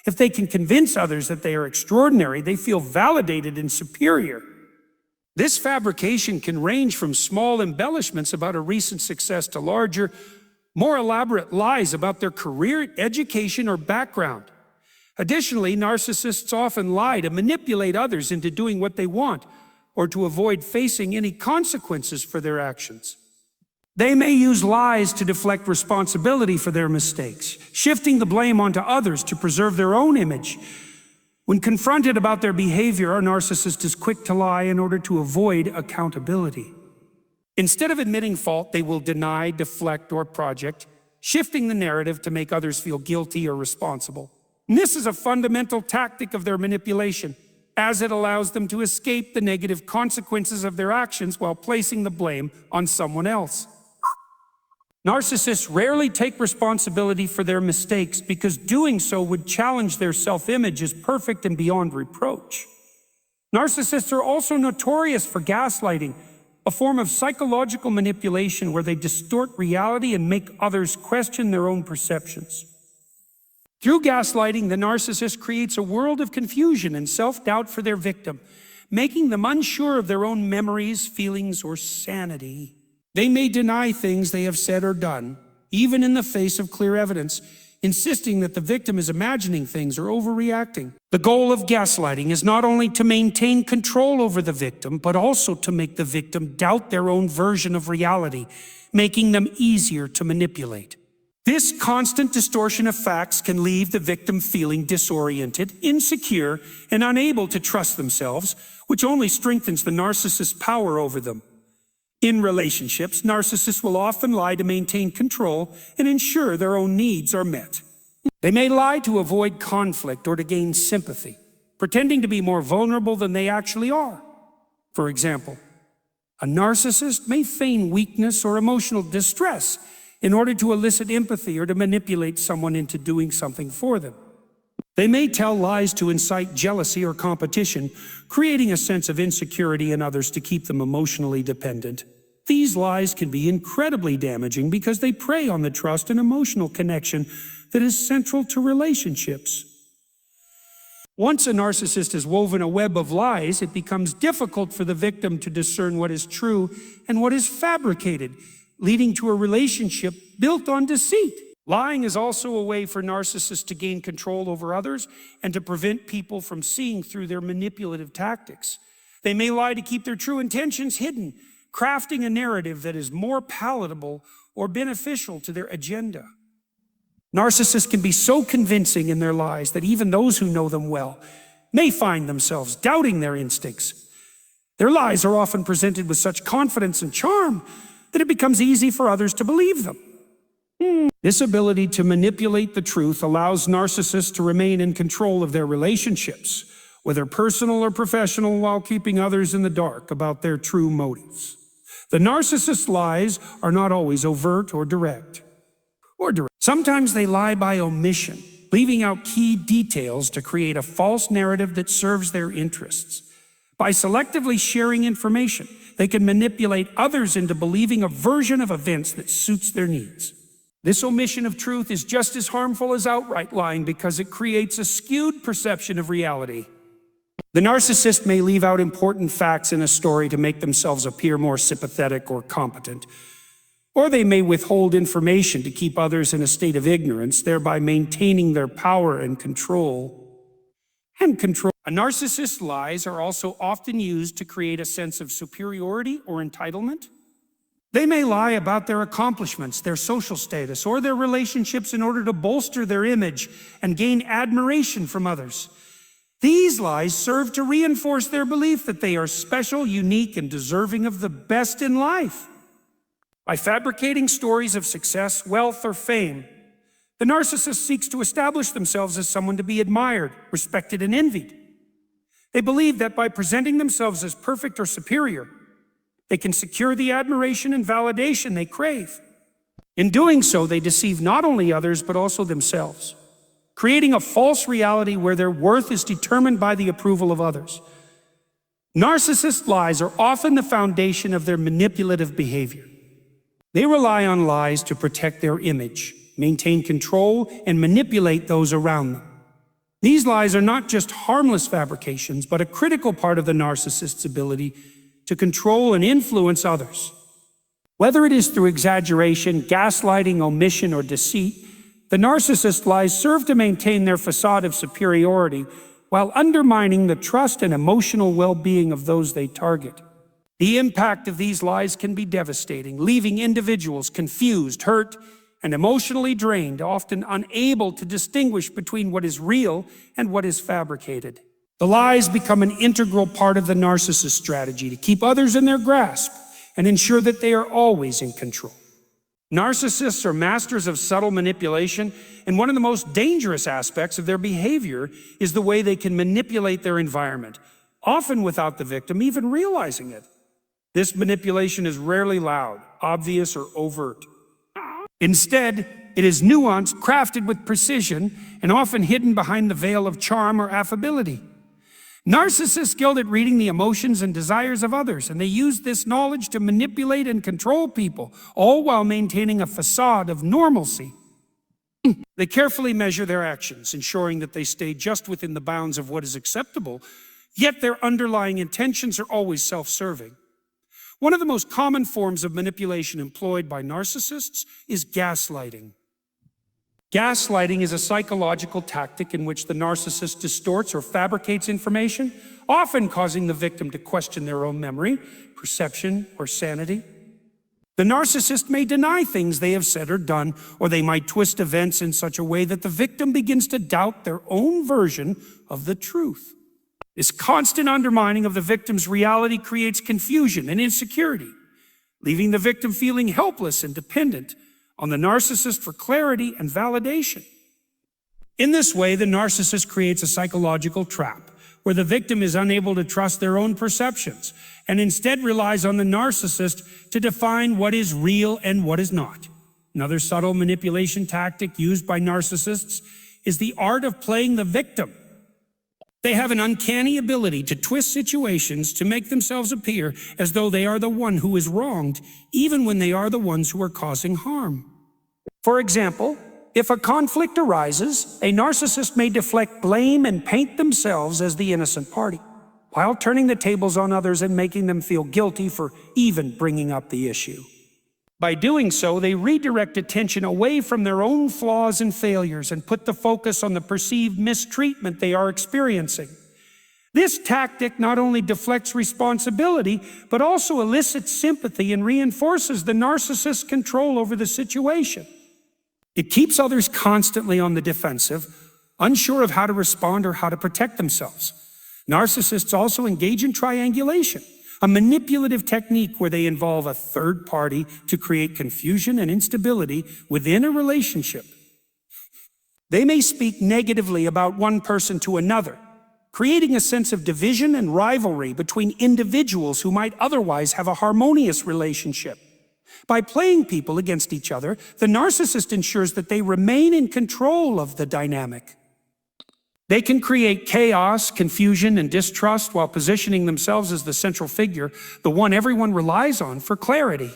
If they can convince others that they are extraordinary, they feel validated and superior. This fabrication can range from small embellishments about a recent success to larger, more elaborate lies about their career, education, or background. Additionally, narcissists often lie to manipulate others into doing what they want or to avoid facing any consequences for their actions. They may use lies to deflect responsibility for their mistakes, shifting the blame onto others to preserve their own image. When confronted about their behavior, a narcissist is quick to lie in order to avoid accountability. Instead of admitting fault, they will deny, deflect, or project, shifting the narrative to make others feel guilty or responsible. And this is a fundamental tactic of their manipulation, as it allows them to escape the negative consequences of their actions while placing the blame on someone else. Narcissists rarely take responsibility for their mistakes because doing so would challenge their self-image as perfect and beyond reproach. Narcissists are also notorious for gaslighting, a form of psychological manipulation where they distort reality and make others question their own perceptions. Through gaslighting, the narcissist creates a world of confusion and self-doubt for their victim, making them unsure of their own memories, feelings, or sanity. They may deny things they have said or done, even in the face of clear evidence, insisting that the victim is imagining things or overreacting. The goal of gaslighting is not only to maintain control over the victim, but also to make the victim doubt their own version of reality, making them easier to manipulate. This constant distortion of facts can leave the victim feeling disoriented, insecure, and unable to trust themselves, which only strengthens the narcissist's power over them. In relationships, narcissists will often lie to maintain control and ensure their own needs are met. They may lie to avoid conflict or to gain sympathy, pretending to be more vulnerable than they actually are. For example, a narcissist may feign weakness or emotional distress in order to elicit empathy or to manipulate someone into doing something for them. They may tell lies to incite jealousy or competition, creating a sense of insecurity in others to keep them emotionally dependent. These lies can be incredibly damaging because they prey on the trust and emotional connection that is central to relationships. Once a narcissist has woven a web of lies, it becomes difficult for the victim to discern what is true and what is fabricated, leading to a relationship built on deceit. Lying is also a way for narcissists to gain control over others and to prevent people from seeing through their manipulative tactics. They may lie to keep their true intentions hidden, crafting a narrative that is more palatable or beneficial to their agenda. Narcissists can be so convincing in their lies that even those who know them well may find themselves doubting their instincts. Their lies are often presented with such confidence and charm that it becomes easy for others to believe them. This ability to manipulate the truth allows narcissists to remain in control of their relationships, whether personal or professional, while keeping others in the dark about their true motives. The narcissist's lies are not always overt or direct. Sometimes they lie by omission, leaving out key details to create a false narrative that serves their interests. By selectively sharing information, they can manipulate others into believing a version of events that suits their needs. This omission of truth is just as harmful as outright lying because it creates a skewed perception of reality. The narcissist may leave out important facts in a story to make themselves appear more sympathetic or competent. Or they may withhold information to keep others in a state of ignorance, thereby maintaining their power and control. A narcissist's lies are also often used to create a sense of superiority or entitlement. They may lie about their accomplishments, their social status, or their relationships in order to bolster their image and gain admiration from others. These lies serve to reinforce their belief that they are special, unique, and deserving of the best in life. By fabricating stories of success, wealth, or fame, the narcissist seeks to establish themselves as someone to be admired, respected, and envied. They believe that by presenting themselves as perfect or superior, they can secure the admiration and validation they crave. In doing so, they deceive not only others, but also themselves, creating a false reality where their worth is determined by the approval of others. Narcissist lies are often the foundation of their manipulative behavior. They rely on lies to protect their image, maintain control, and manipulate those around them. These lies are not just harmless fabrications, but a critical part of the narcissist's ability to control and influence others. Whether it is through exaggeration, gaslighting, omission, or deceit, the narcissist's lies serve to maintain their facade of superiority while undermining the trust and emotional well-being of those they target. The impact of these lies can be devastating, leaving individuals confused, hurt, and emotionally drained, often unable to distinguish between what is real and what is fabricated. The lies become an integral part of the narcissist's strategy to keep others in their grasp and ensure that they are always in control. Narcissists are masters of subtle manipulation, and one of the most dangerous aspects of their behavior is the way they can manipulate their environment, often without the victim even realizing it. This manipulation is rarely loud, obvious, or overt. Instead, it is nuanced, crafted with precision, and often hidden behind the veil of charm or affability. Narcissists are skilled at reading the emotions and desires of others, and they use this knowledge to manipulate and control people, all while maintaining a facade of normalcy. They carefully measure their actions, ensuring that they stay just within the bounds of what is acceptable, yet their underlying intentions are always self-serving. One of the most common forms of manipulation employed by narcissists is gaslighting. Gaslighting is a psychological tactic in which the narcissist distorts or fabricates information, often causing the victim to question their own memory, perception, or sanity. The narcissist may deny things they have said or done, or they might twist events in such a way that the victim begins to doubt their own version of the truth. This constant undermining of the victim's reality creates confusion and insecurity, leaving the victim feeling helpless and dependent on the narcissist for clarity and validation. In this way, the narcissist creates a psychological trap where the victim is unable to trust their own perceptions and instead relies on the narcissist to define what is real and what is not. Another subtle manipulation tactic used by narcissists is the art of playing the victim. They have an uncanny ability to twist situations to make themselves appear as though they are the one who is wronged, even when they are the ones who are causing harm. For example, if a conflict arises, a narcissist may deflect blame and paint themselves as the innocent party, while turning the tables on others and making them feel guilty for even bringing up the issue. By doing so, they redirect attention away from their own flaws and failures and put the focus on the perceived mistreatment they are experiencing. This tactic not only deflects responsibility, but also elicits sympathy and reinforces the narcissist's control over the situation. It keeps others constantly on the defensive, unsure of how to respond or how to protect themselves. Narcissists also engage in triangulation, a manipulative technique where they involve a third party to create confusion and instability within a relationship. They may speak negatively about one person to another, creating a sense of division and rivalry between individuals who might otherwise have a harmonious relationship. By playing people against each other, the narcissist ensures that they remain in control of the dynamic. They can create chaos, confusion, and distrust while positioning themselves as the central figure, the one everyone relies on for clarity.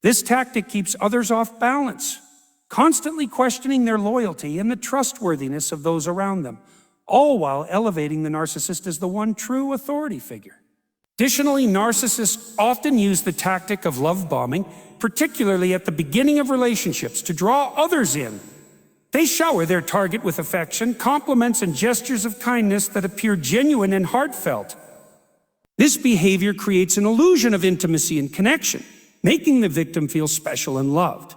This tactic keeps others off balance, constantly questioning their loyalty and the trustworthiness of those around them, all while elevating the narcissist as the one true authority figure. Additionally, narcissists often use the tactic of love bombing, particularly at the beginning of relationships, to draw others in. They shower their target with affection, compliments, and gestures of kindness that appear genuine and heartfelt. This behavior creates an illusion of intimacy and connection, making the victim feel special and loved.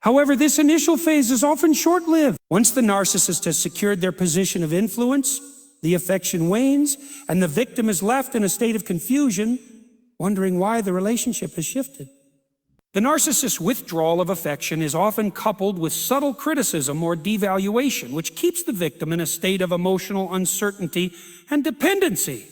However, this initial phase is often short-lived. Once the narcissist has secured their position of influence, the affection wanes, and the victim is left in a state of confusion, wondering why the relationship has shifted. The narcissist's withdrawal of affection is often coupled with subtle criticism or devaluation, which keeps the victim in a state of emotional uncertainty and dependency.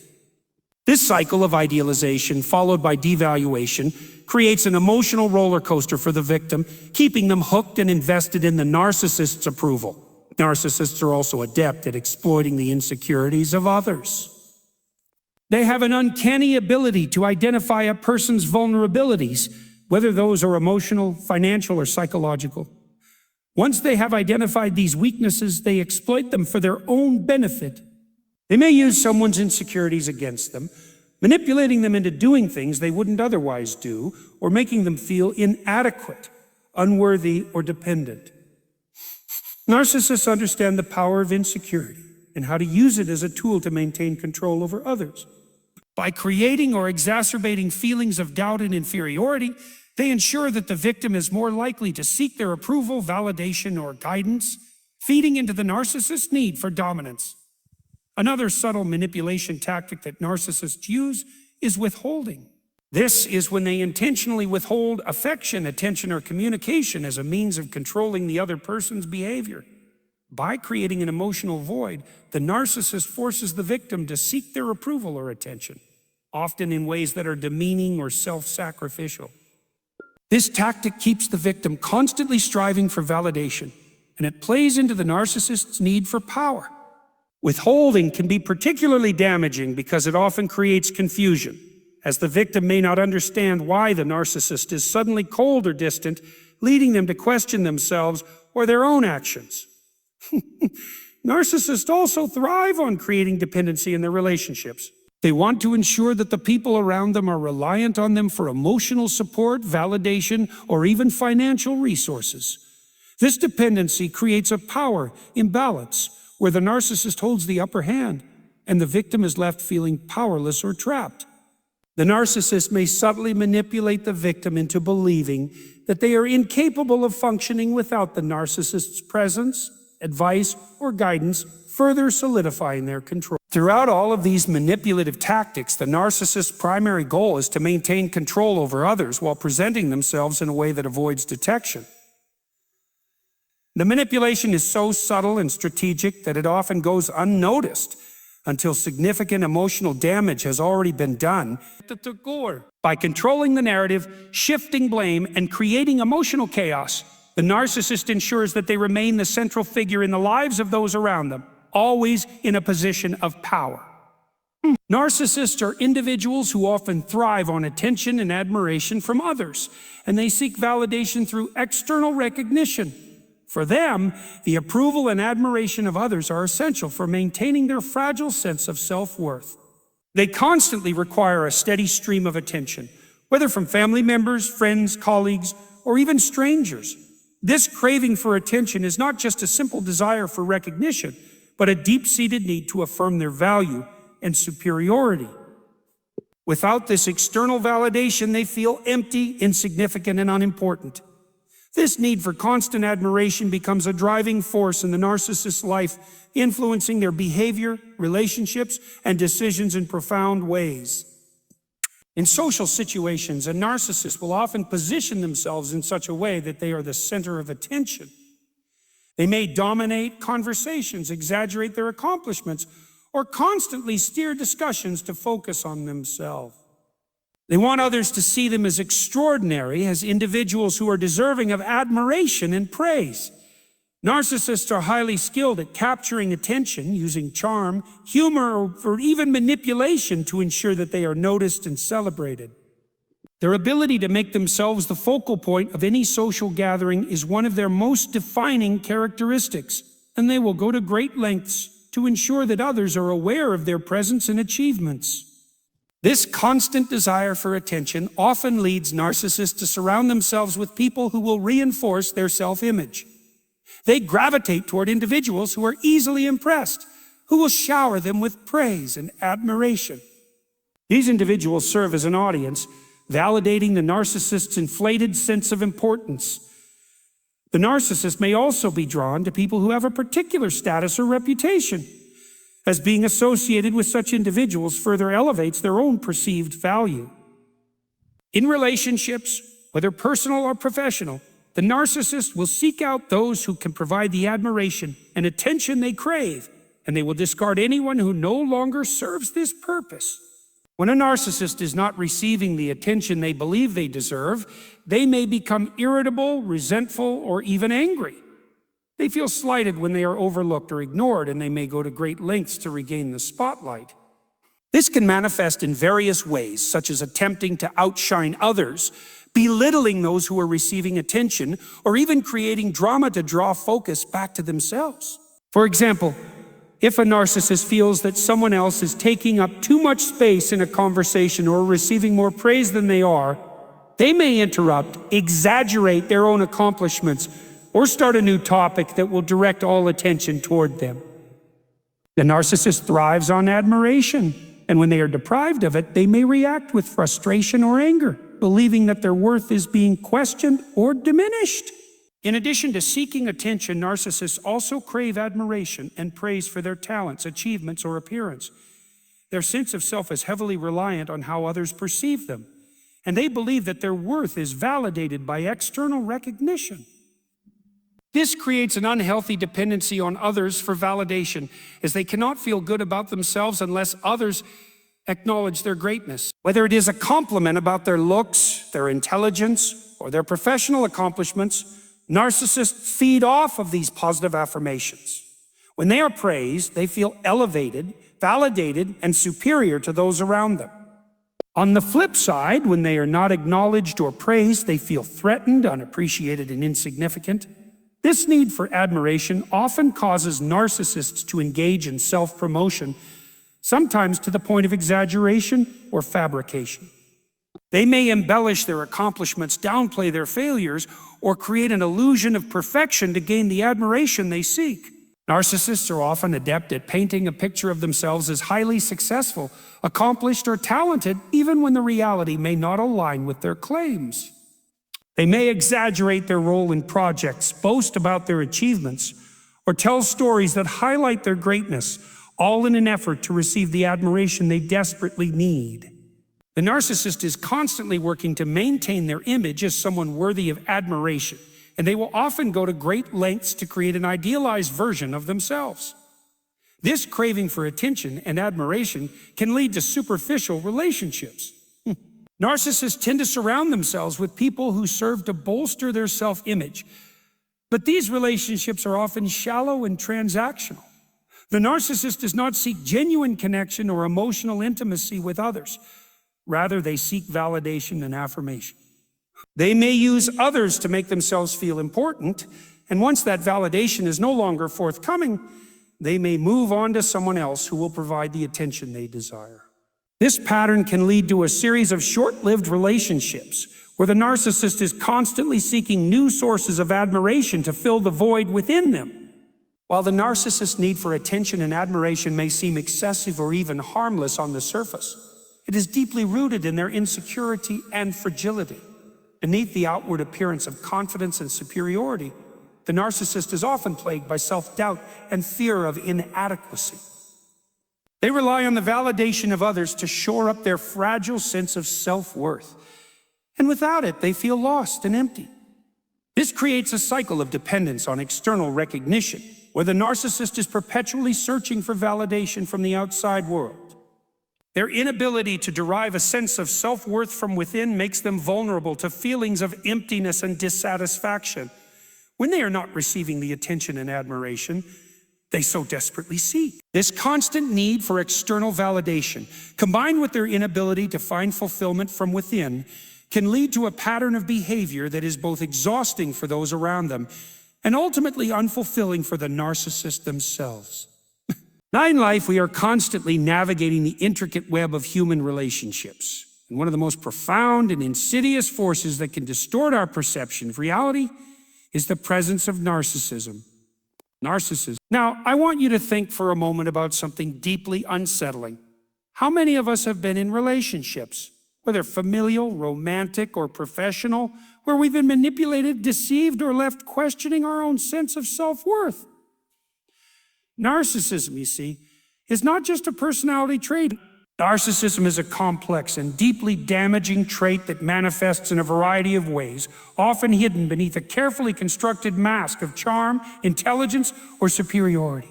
This cycle of idealization, followed by devaluation, creates an emotional roller coaster for the victim, keeping them hooked and invested in the narcissist's approval. Narcissists are also adept at exploiting the insecurities of others. They have an uncanny ability to identify a person's vulnerabilities, whether those are emotional, financial, or psychological. Once they have identified these weaknesses, they exploit them for their own benefit. They may use someone's insecurities against them, manipulating them into doing things they wouldn't otherwise do, or making them feel inadequate, unworthy, or dependent. Narcissists understand the power of insecurity and how to use it as a tool to maintain control over others. By creating or exacerbating feelings of doubt and inferiority, they ensure that the victim is more likely to seek their approval, validation, or guidance, feeding into the narcissist's need for dominance. Another subtle manipulation tactic that narcissists use is withholding. This is when they intentionally withhold affection, attention, or communication as a means of controlling the other person's behavior. By creating an emotional void, the narcissist forces the victim to seek their approval or attention, often in ways that are demeaning or self-sacrificial. This tactic keeps the victim constantly striving for validation, and it plays into the narcissist's need for power. Withholding can be particularly damaging because it often creates confusion, as the victim may not understand why the narcissist is suddenly cold or distant, leading them to question themselves or their own actions. Narcissists also thrive on creating dependency in their relationships. They want to ensure that the people around them are reliant on them for emotional support, validation, or even financial resources. This dependency creates a power imbalance where the narcissist holds the upper hand and the victim is left feeling powerless or trapped. The narcissist may subtly manipulate the victim into believing that they are incapable of functioning without the narcissist's presence, advice, or guidance, further solidifying their control. Throughout all of these manipulative tactics, the narcissist's primary goal is to maintain control over others while presenting themselves in a way that avoids detection. The manipulation is so subtle and strategic that it often goes unnoticed until significant emotional damage has already been done. By controlling the narrative, shifting blame, and creating emotional chaos, the narcissist ensures that they remain the central figure in the lives of those around them, always in a position of power. Narcissists are individuals who often thrive on attention and admiration from others, and they seek validation through external recognition. For them, the approval and admiration of others are essential for maintaining their fragile sense of self-worth. They constantly require a steady stream of attention, whether from family members, friends, colleagues, or even strangers. This craving for attention is not just a simple desire for recognition, but a deep-seated need to affirm their value and superiority. Without this external validation, they feel empty, insignificant, and unimportant. This need for constant admiration becomes a driving force in the narcissist's life, influencing their behavior, relationships, and decisions in profound ways. In social situations, a narcissist will often position themselves in such a way that they are the center of attention. They may dominate conversations, exaggerate their accomplishments, or constantly steer discussions to focus on themselves. They want others to see them as extraordinary, as individuals who are deserving of admiration and praise. Narcissists are highly skilled at capturing attention, using charm, humor, or even manipulation to ensure that they are noticed and celebrated. Their ability to make themselves the focal point of any social gathering is one of their most defining characteristics, and they will go to great lengths to ensure that others are aware of their presence and achievements. This constant desire for attention often leads narcissists to surround themselves with people who will reinforce their self-image. They gravitate toward individuals who are easily impressed, who will shower them with praise and admiration. These individuals serve as an audience, validating the narcissist's inflated sense of importance. The narcissist may also be drawn to people who have a particular status or reputation, as being associated with such individuals further elevates their own perceived value. In relationships, whether personal or professional, the narcissist will seek out those who can provide the admiration and attention they crave, and they will discard anyone who no longer serves this purpose. When a narcissist is not receiving the attention they believe they deserve, they may become irritable, resentful, or even angry. They feel slighted when they are overlooked or ignored, and they may go to great lengths to regain the spotlight. This can manifest in various ways, such as attempting to outshine others, belittling those who are receiving attention, or even creating drama to draw focus back to themselves. For example, if a narcissist feels that someone else is taking up too much space in a conversation or receiving more praise than they are, they may interrupt, exaggerate their own accomplishments, or start a new topic that will direct all attention toward them. The narcissist thrives on admiration, and when they are deprived of it, they may react with frustration or anger, believing that their worth is being questioned or diminished. In addition to seeking attention, narcissists also crave admiration and praise for their talents, achievements, or appearance. Their sense of self is heavily reliant on how others perceive them, and they believe that their worth is validated by external recognition. This creates an unhealthy dependency on others for validation, as they cannot feel good about themselves unless others acknowledge their greatness. Whether it is a compliment about their looks, their intelligence, or their professional accomplishments, narcissists feed off of these positive affirmations. When they are praised, they feel elevated, validated, and superior to those around them. On the flip side, when they are not acknowledged or praised, they feel threatened, unappreciated, and insignificant. This need for admiration often causes narcissists to engage in self-promotion, sometimes to the point of exaggeration or fabrication. They may embellish their accomplishments, downplay their failures, or create an illusion of perfection to gain the admiration they seek. Narcissists are often adept at painting a picture of themselves as highly successful, accomplished, or talented, even when the reality may not align with their claims. They may exaggerate their role in projects, boast about their achievements, or tell stories that highlight their greatness, all in an effort to receive the admiration they desperately need. The narcissist is constantly working to maintain their image as someone worthy of admiration, and they will often go to great lengths to create an idealized version of themselves. This craving for attention and admiration can lead to superficial relationships. Narcissists tend to surround themselves with people who serve to bolster their self-image, but these relationships are often shallow and transactional. The narcissist does not seek genuine connection or emotional intimacy with others. Rather, they seek validation and affirmation. They may use others to make themselves feel important, and once that validation is no longer forthcoming, they may move on to someone else who will provide the attention they desire. This pattern can lead to a series of short-lived relationships where the narcissist is constantly seeking new sources of admiration to fill the void within them. While the narcissist's need for attention and admiration may seem excessive or even harmless on the surface, it is deeply rooted in their insecurity and fragility. Beneath the outward appearance of confidence and superiority, the narcissist is often plagued by self-doubt and fear of inadequacy. They rely on the validation of others to shore up their fragile sense of self-worth, and without it, they feel lost and empty. This creates a cycle of dependence on external recognition, where the narcissist is perpetually searching for validation from the outside world. Their inability to derive a sense of self-worth from within makes them vulnerable to feelings of emptiness and dissatisfaction when they are not receiving the attention and admiration they so desperately seek. This constant need for external validation, combined with their inability to find fulfillment from within, can lead to a pattern of behavior that is both exhausting for those around them and ultimately unfulfilling for the narcissist themselves. Now in life, we are constantly navigating the intricate web of human relationships. And one of the most profound and insidious forces that can distort our perception of reality is the presence of narcissism. Narcissism. Now, I want you to think for a moment about something deeply unsettling. How many of us have been in relationships, whether familial, romantic, or professional, where we've been manipulated, deceived, or left questioning our own sense of self-worth? Narcissism, you see, is not just a personality trait. Narcissism is a complex and deeply damaging trait that manifests in a variety of ways, often hidden beneath a carefully constructed mask of charm, intelligence, or superiority.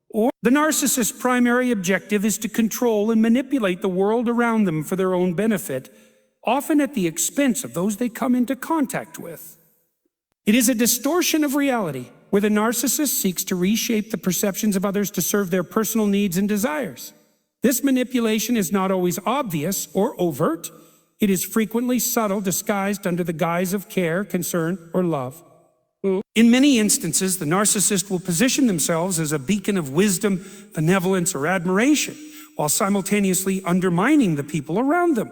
Or the narcissist's primary objective is to control and manipulate the world around them for their own benefit, often at the expense of those they come into contact with. It is a distortion of reality where the narcissist seeks to reshape the perceptions of others to serve their personal needs and desires. This manipulation is not always obvious or overt. It is frequently subtle, disguised under the guise of care, concern, or love. In many instances, the narcissist will position themselves as a beacon of wisdom, benevolence, or admiration, while simultaneously undermining the people around them.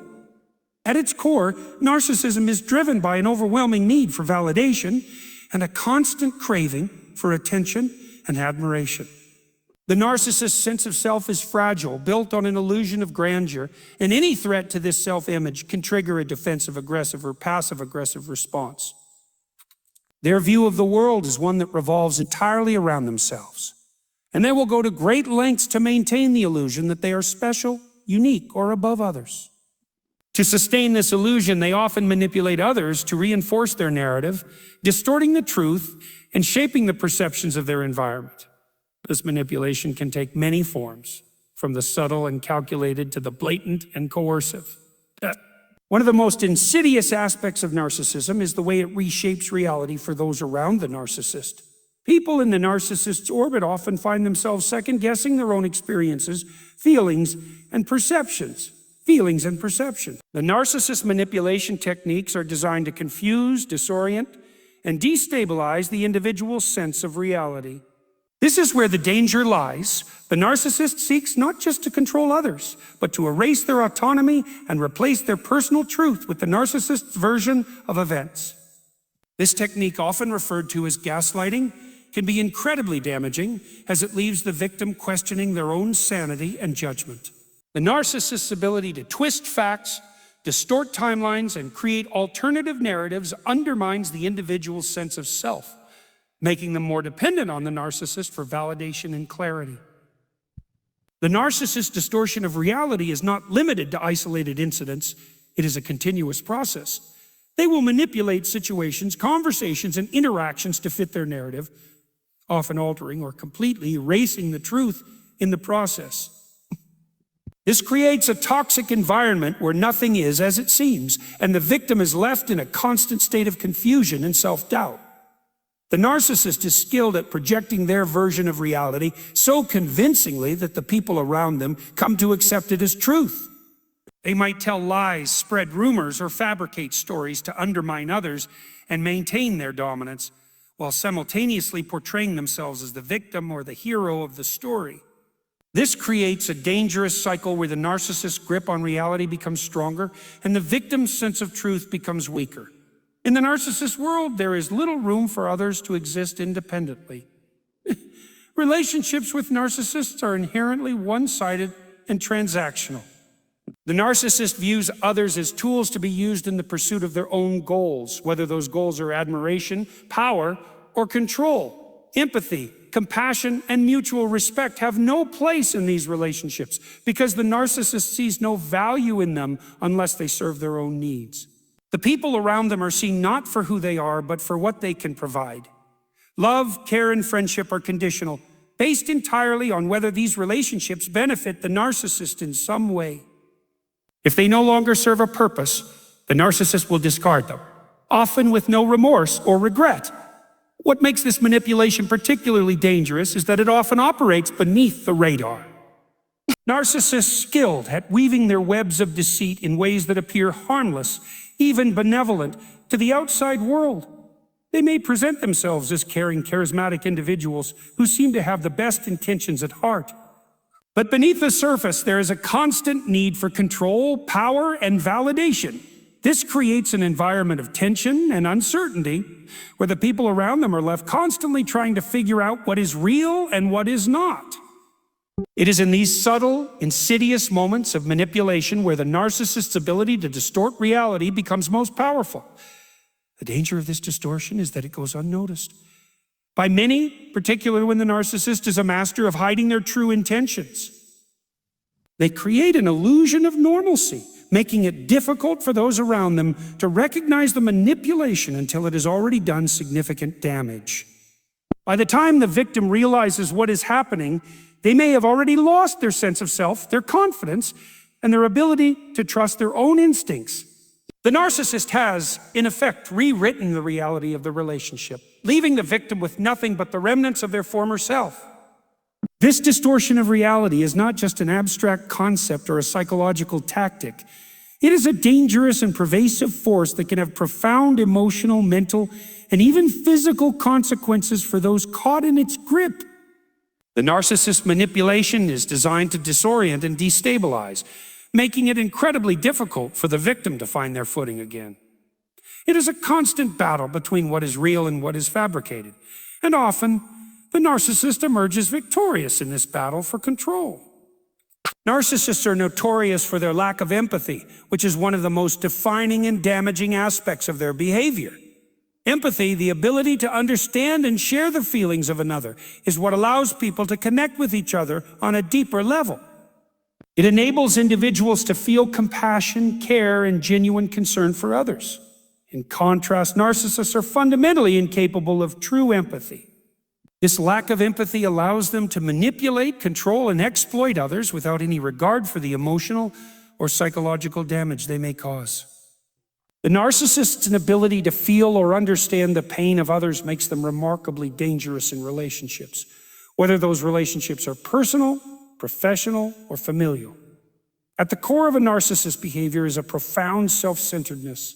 At its core, narcissism is driven by an overwhelming need for validation and a constant craving for attention and admiration. The narcissist's sense of self is fragile, built on an illusion of grandeur, and any threat to this self-image can trigger a defensive-aggressive or passive-aggressive response. Their view of the world is one that revolves entirely around themselves, and they will go to great lengths to maintain the illusion that they are special, unique, or above others. To sustain this illusion, they often manipulate others to reinforce their narrative, distorting the truth and shaping the perceptions of their environment. This manipulation can take many forms, from the subtle and calculated to the blatant and coercive. One of the most insidious aspects of narcissism is the way it reshapes reality for those around the narcissist. People in the narcissist's orbit often find themselves second-guessing their own experiences, feelings, and perceptions. The narcissist manipulation techniques are designed to confuse, disorient, and destabilize the individual's sense of reality. This is where the danger lies. The narcissist seeks not just to control others, but to erase their autonomy and replace their personal truth with the narcissist's version of events. This technique, often referred to as gaslighting, can be incredibly damaging as it leaves the victim questioning their own sanity and judgment. The narcissist's ability to twist facts, distort timelines, and create alternative narratives undermines the individual's sense of self, making them more dependent on the narcissist for validation and clarity. The narcissist's distortion of reality is not limited to isolated incidents. It is a continuous process. They will manipulate situations, conversations, and interactions to fit their narrative, often altering or completely erasing the truth in the process. This creates a toxic environment where nothing is as it seems, and the victim is left in a constant state of confusion and self-doubt. The narcissist is skilled at projecting their version of reality so convincingly that the people around them come to accept it as truth. They might tell lies, spread rumors, or fabricate stories to undermine others and maintain their dominance, while simultaneously portraying themselves as the victim or the hero of the story. This creates a dangerous cycle where the narcissist's grip on reality becomes stronger and the victim's sense of truth becomes weaker. In the narcissist world, there is little room for others to exist independently. Relationships with narcissists are inherently one-sided and transactional. The narcissist views others as tools to be used in the pursuit of their own goals, whether those goals are admiration, power, or control. Empathy, compassion, and mutual respect have no place in these relationships because the narcissist sees no value in them unless they serve their own needs. The people around them are seen not for who they are, but for what they can provide. Love, care, and friendship are conditional, based entirely on whether these relationships benefit the narcissist in some way. If they no longer serve a purpose, the narcissist will discard them, often with no remorse or regret. What makes this manipulation particularly dangerous is that it often operates beneath the radar. Narcissists skilled at weaving their webs of deceit in ways that appear harmless, even benevolent, to the outside world. They may present themselves as caring, charismatic individuals who seem to have the best intentions at heart. But beneath the surface, there is a constant need for control, power, and validation. This creates an environment of tension and uncertainty where the people around them are left constantly trying to figure out what is real and what is not. It is in these subtle, insidious moments of manipulation where the narcissist's ability to distort reality becomes most powerful. The danger of this distortion is that it goes unnoticed by many, particularly when the narcissist is a master of hiding their true intentions. They create an illusion of normalcy, making it difficult for those around them to recognize the manipulation until it has already done significant damage. By the time the victim realizes what is happening, they may have already lost their sense of self, their confidence, and their ability to trust their own instincts. The narcissist has, in effect, rewritten the reality of the relationship, leaving the victim with nothing but the remnants of their former self. This distortion of reality is not just an abstract concept or a psychological tactic. It is a dangerous and pervasive force that can have profound emotional, mental, and even physical consequences for those caught in its grip. The narcissist manipulation is designed to disorient and destabilize, making it incredibly difficult for the victim to find their footing again. It is a constant battle between what is real and what is fabricated, and often, the narcissist emerges victorious in this battle for control. Narcissists are notorious for their lack of empathy, which is one of the most defining and damaging aspects of their behavior. Empathy, the ability to understand and share the feelings of another, is what allows people to connect with each other on a deeper level. It enables individuals to feel compassion, care, and genuine concern for others. In contrast, narcissists are fundamentally incapable of true empathy. This lack of empathy allows them to manipulate, control, and exploit others without any regard for the emotional or psychological damage they may cause. The narcissist's inability to feel or understand the pain of others makes them remarkably dangerous in relationships, whether those relationships are personal, professional, or familial. At the core of a narcissist's behavior is a profound self-centeredness.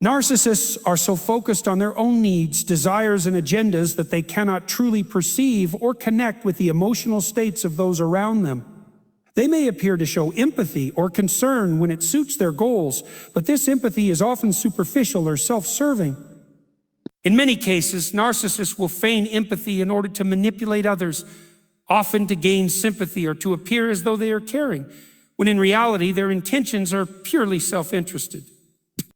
Narcissists are so focused on their own needs, desires, and agendas that they cannot truly perceive or connect with the emotional states of those around them. They may appear to show empathy or concern when it suits their goals, but this empathy is often superficial or self-serving. In many cases, narcissists will feign empathy in order to manipulate others, often to gain sympathy or to appear as though they are caring, when in reality their intentions are purely self-interested.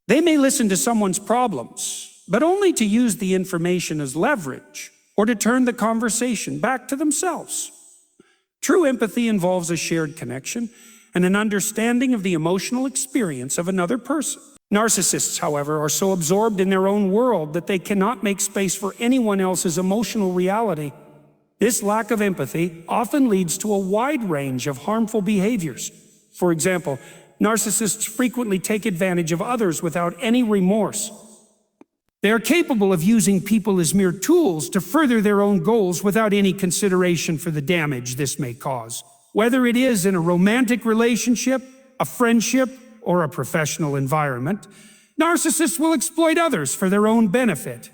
They may listen to someone's problems, but only to use the information as leverage or to turn the conversation back to themselves. True empathy involves a shared connection and an understanding of the emotional experience of another person. Narcissists, however, are so absorbed in their own world that they cannot make space for anyone else's emotional reality. This lack of empathy often leads to a wide range of harmful behaviors. For example, narcissists frequently take advantage of others without any remorse. They are capable of using people as mere tools to further their own goals without any consideration for the damage this may cause. Whether it is in a romantic relationship, a friendship, or a professional environment, narcissists will exploit others for their own benefit.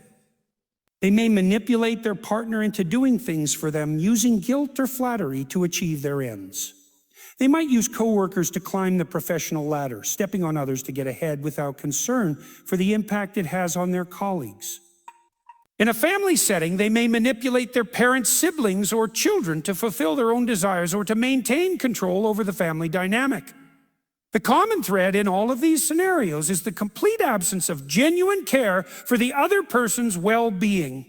They may manipulate their partner into doing things for them using guilt or flattery to achieve their ends. They might use coworkers to climb the professional ladder, stepping on others to get ahead without concern for the impact it has on their colleagues. In a family setting, they may manipulate their parents, siblings, or children to fulfill their own desires or to maintain control over the family dynamic. The common thread in all of these scenarios is the complete absence of genuine care for the other person's well-being.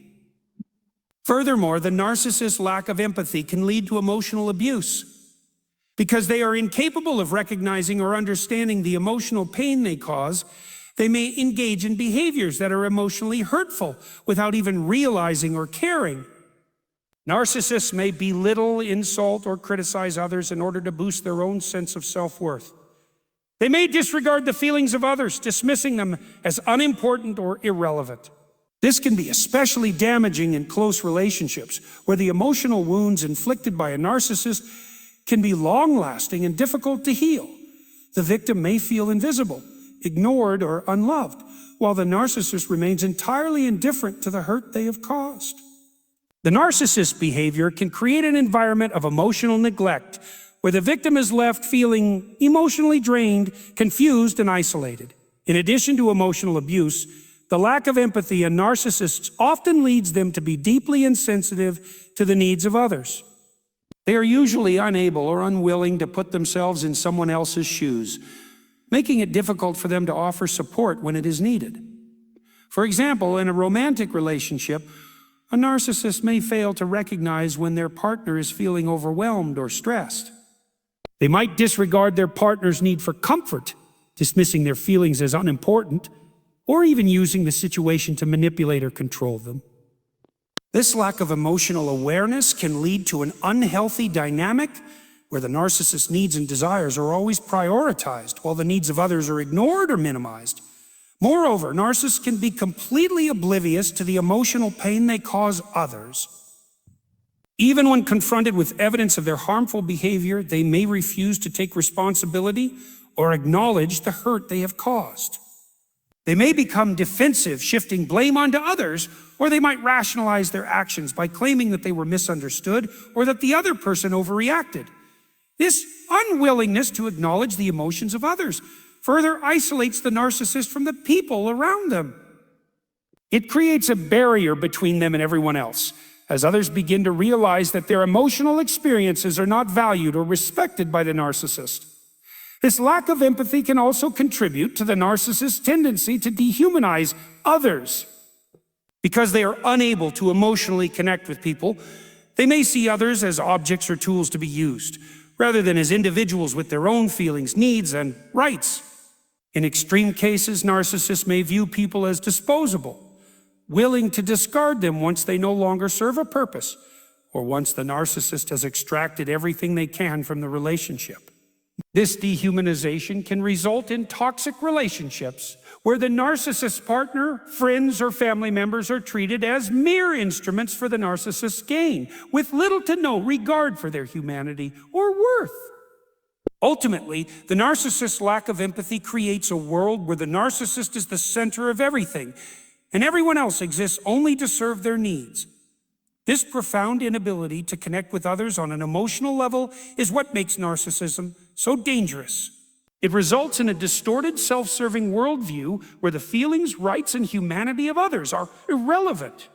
Furthermore, the narcissist's lack of empathy can lead to emotional abuse. Because they are incapable of recognizing or understanding the emotional pain they cause, they may engage in behaviors that are emotionally hurtful without even realizing or caring. Narcissists may belittle, insult, or criticize others in order to boost their own sense of self-worth. They may disregard the feelings of others, dismissing them as unimportant or irrelevant. This can be especially damaging in close relationships, where the emotional wounds inflicted by a narcissist can be long-lasting and difficult to heal. The victim may feel invisible, ignored, or unloved, while the narcissist remains entirely indifferent to the hurt they have caused. The narcissist's behavior can create an environment of emotional neglect, where the victim is left feeling emotionally drained, confused, and isolated. In addition to emotional abuse, the lack of empathy in narcissists often leads them to be deeply insensitive to the needs of others. They are usually unable or unwilling to put themselves in someone else's shoes, making it difficult for them to offer support when it is needed. For example, in a romantic relationship, a narcissist may fail to recognize when their partner is feeling overwhelmed or stressed. They might disregard their partner's need for comfort, dismissing their feelings as unimportant, or even using the situation to manipulate or control them. This lack of emotional awareness can lead to an unhealthy dynamic where the narcissist's needs and desires are always prioritized while the needs of others are ignored or minimized. Moreover, narcissists can be completely oblivious to the emotional pain they cause others. Even when confronted with evidence of their harmful behavior, they may refuse to take responsibility or acknowledge the hurt they have caused. They may become defensive, shifting blame onto others, or they might rationalize their actions by claiming that they were misunderstood or that the other person overreacted. This unwillingness to acknowledge the emotions of others further isolates the narcissist from the people around them. It creates a barrier between them and everyone else, as others begin to realize that their emotional experiences are not valued or respected by the narcissist. This lack of empathy can also contribute to the narcissist's tendency to dehumanize others. Because they are unable to emotionally connect with people, they may see others as objects or tools to be used, rather than as individuals with their own feelings, needs, and rights. In extreme cases, narcissists may view people as disposable, willing to discard them once they no longer serve a purpose, or once the narcissist has extracted everything they can from the relationship. This dehumanization can result in toxic relationships where the narcissist's partner, friends, or family members are treated as mere instruments for the narcissist's gain, with little to no regard for their humanity or worth. Ultimately, the narcissist's lack of empathy creates a world where the narcissist is the center of everything, and everyone else exists only to serve their needs. This profound inability to connect with others on an emotional level is what makes narcissism so dangerous. It results in a distorted, self-serving worldview where the feelings, rights, and humanity of others are irrelevant.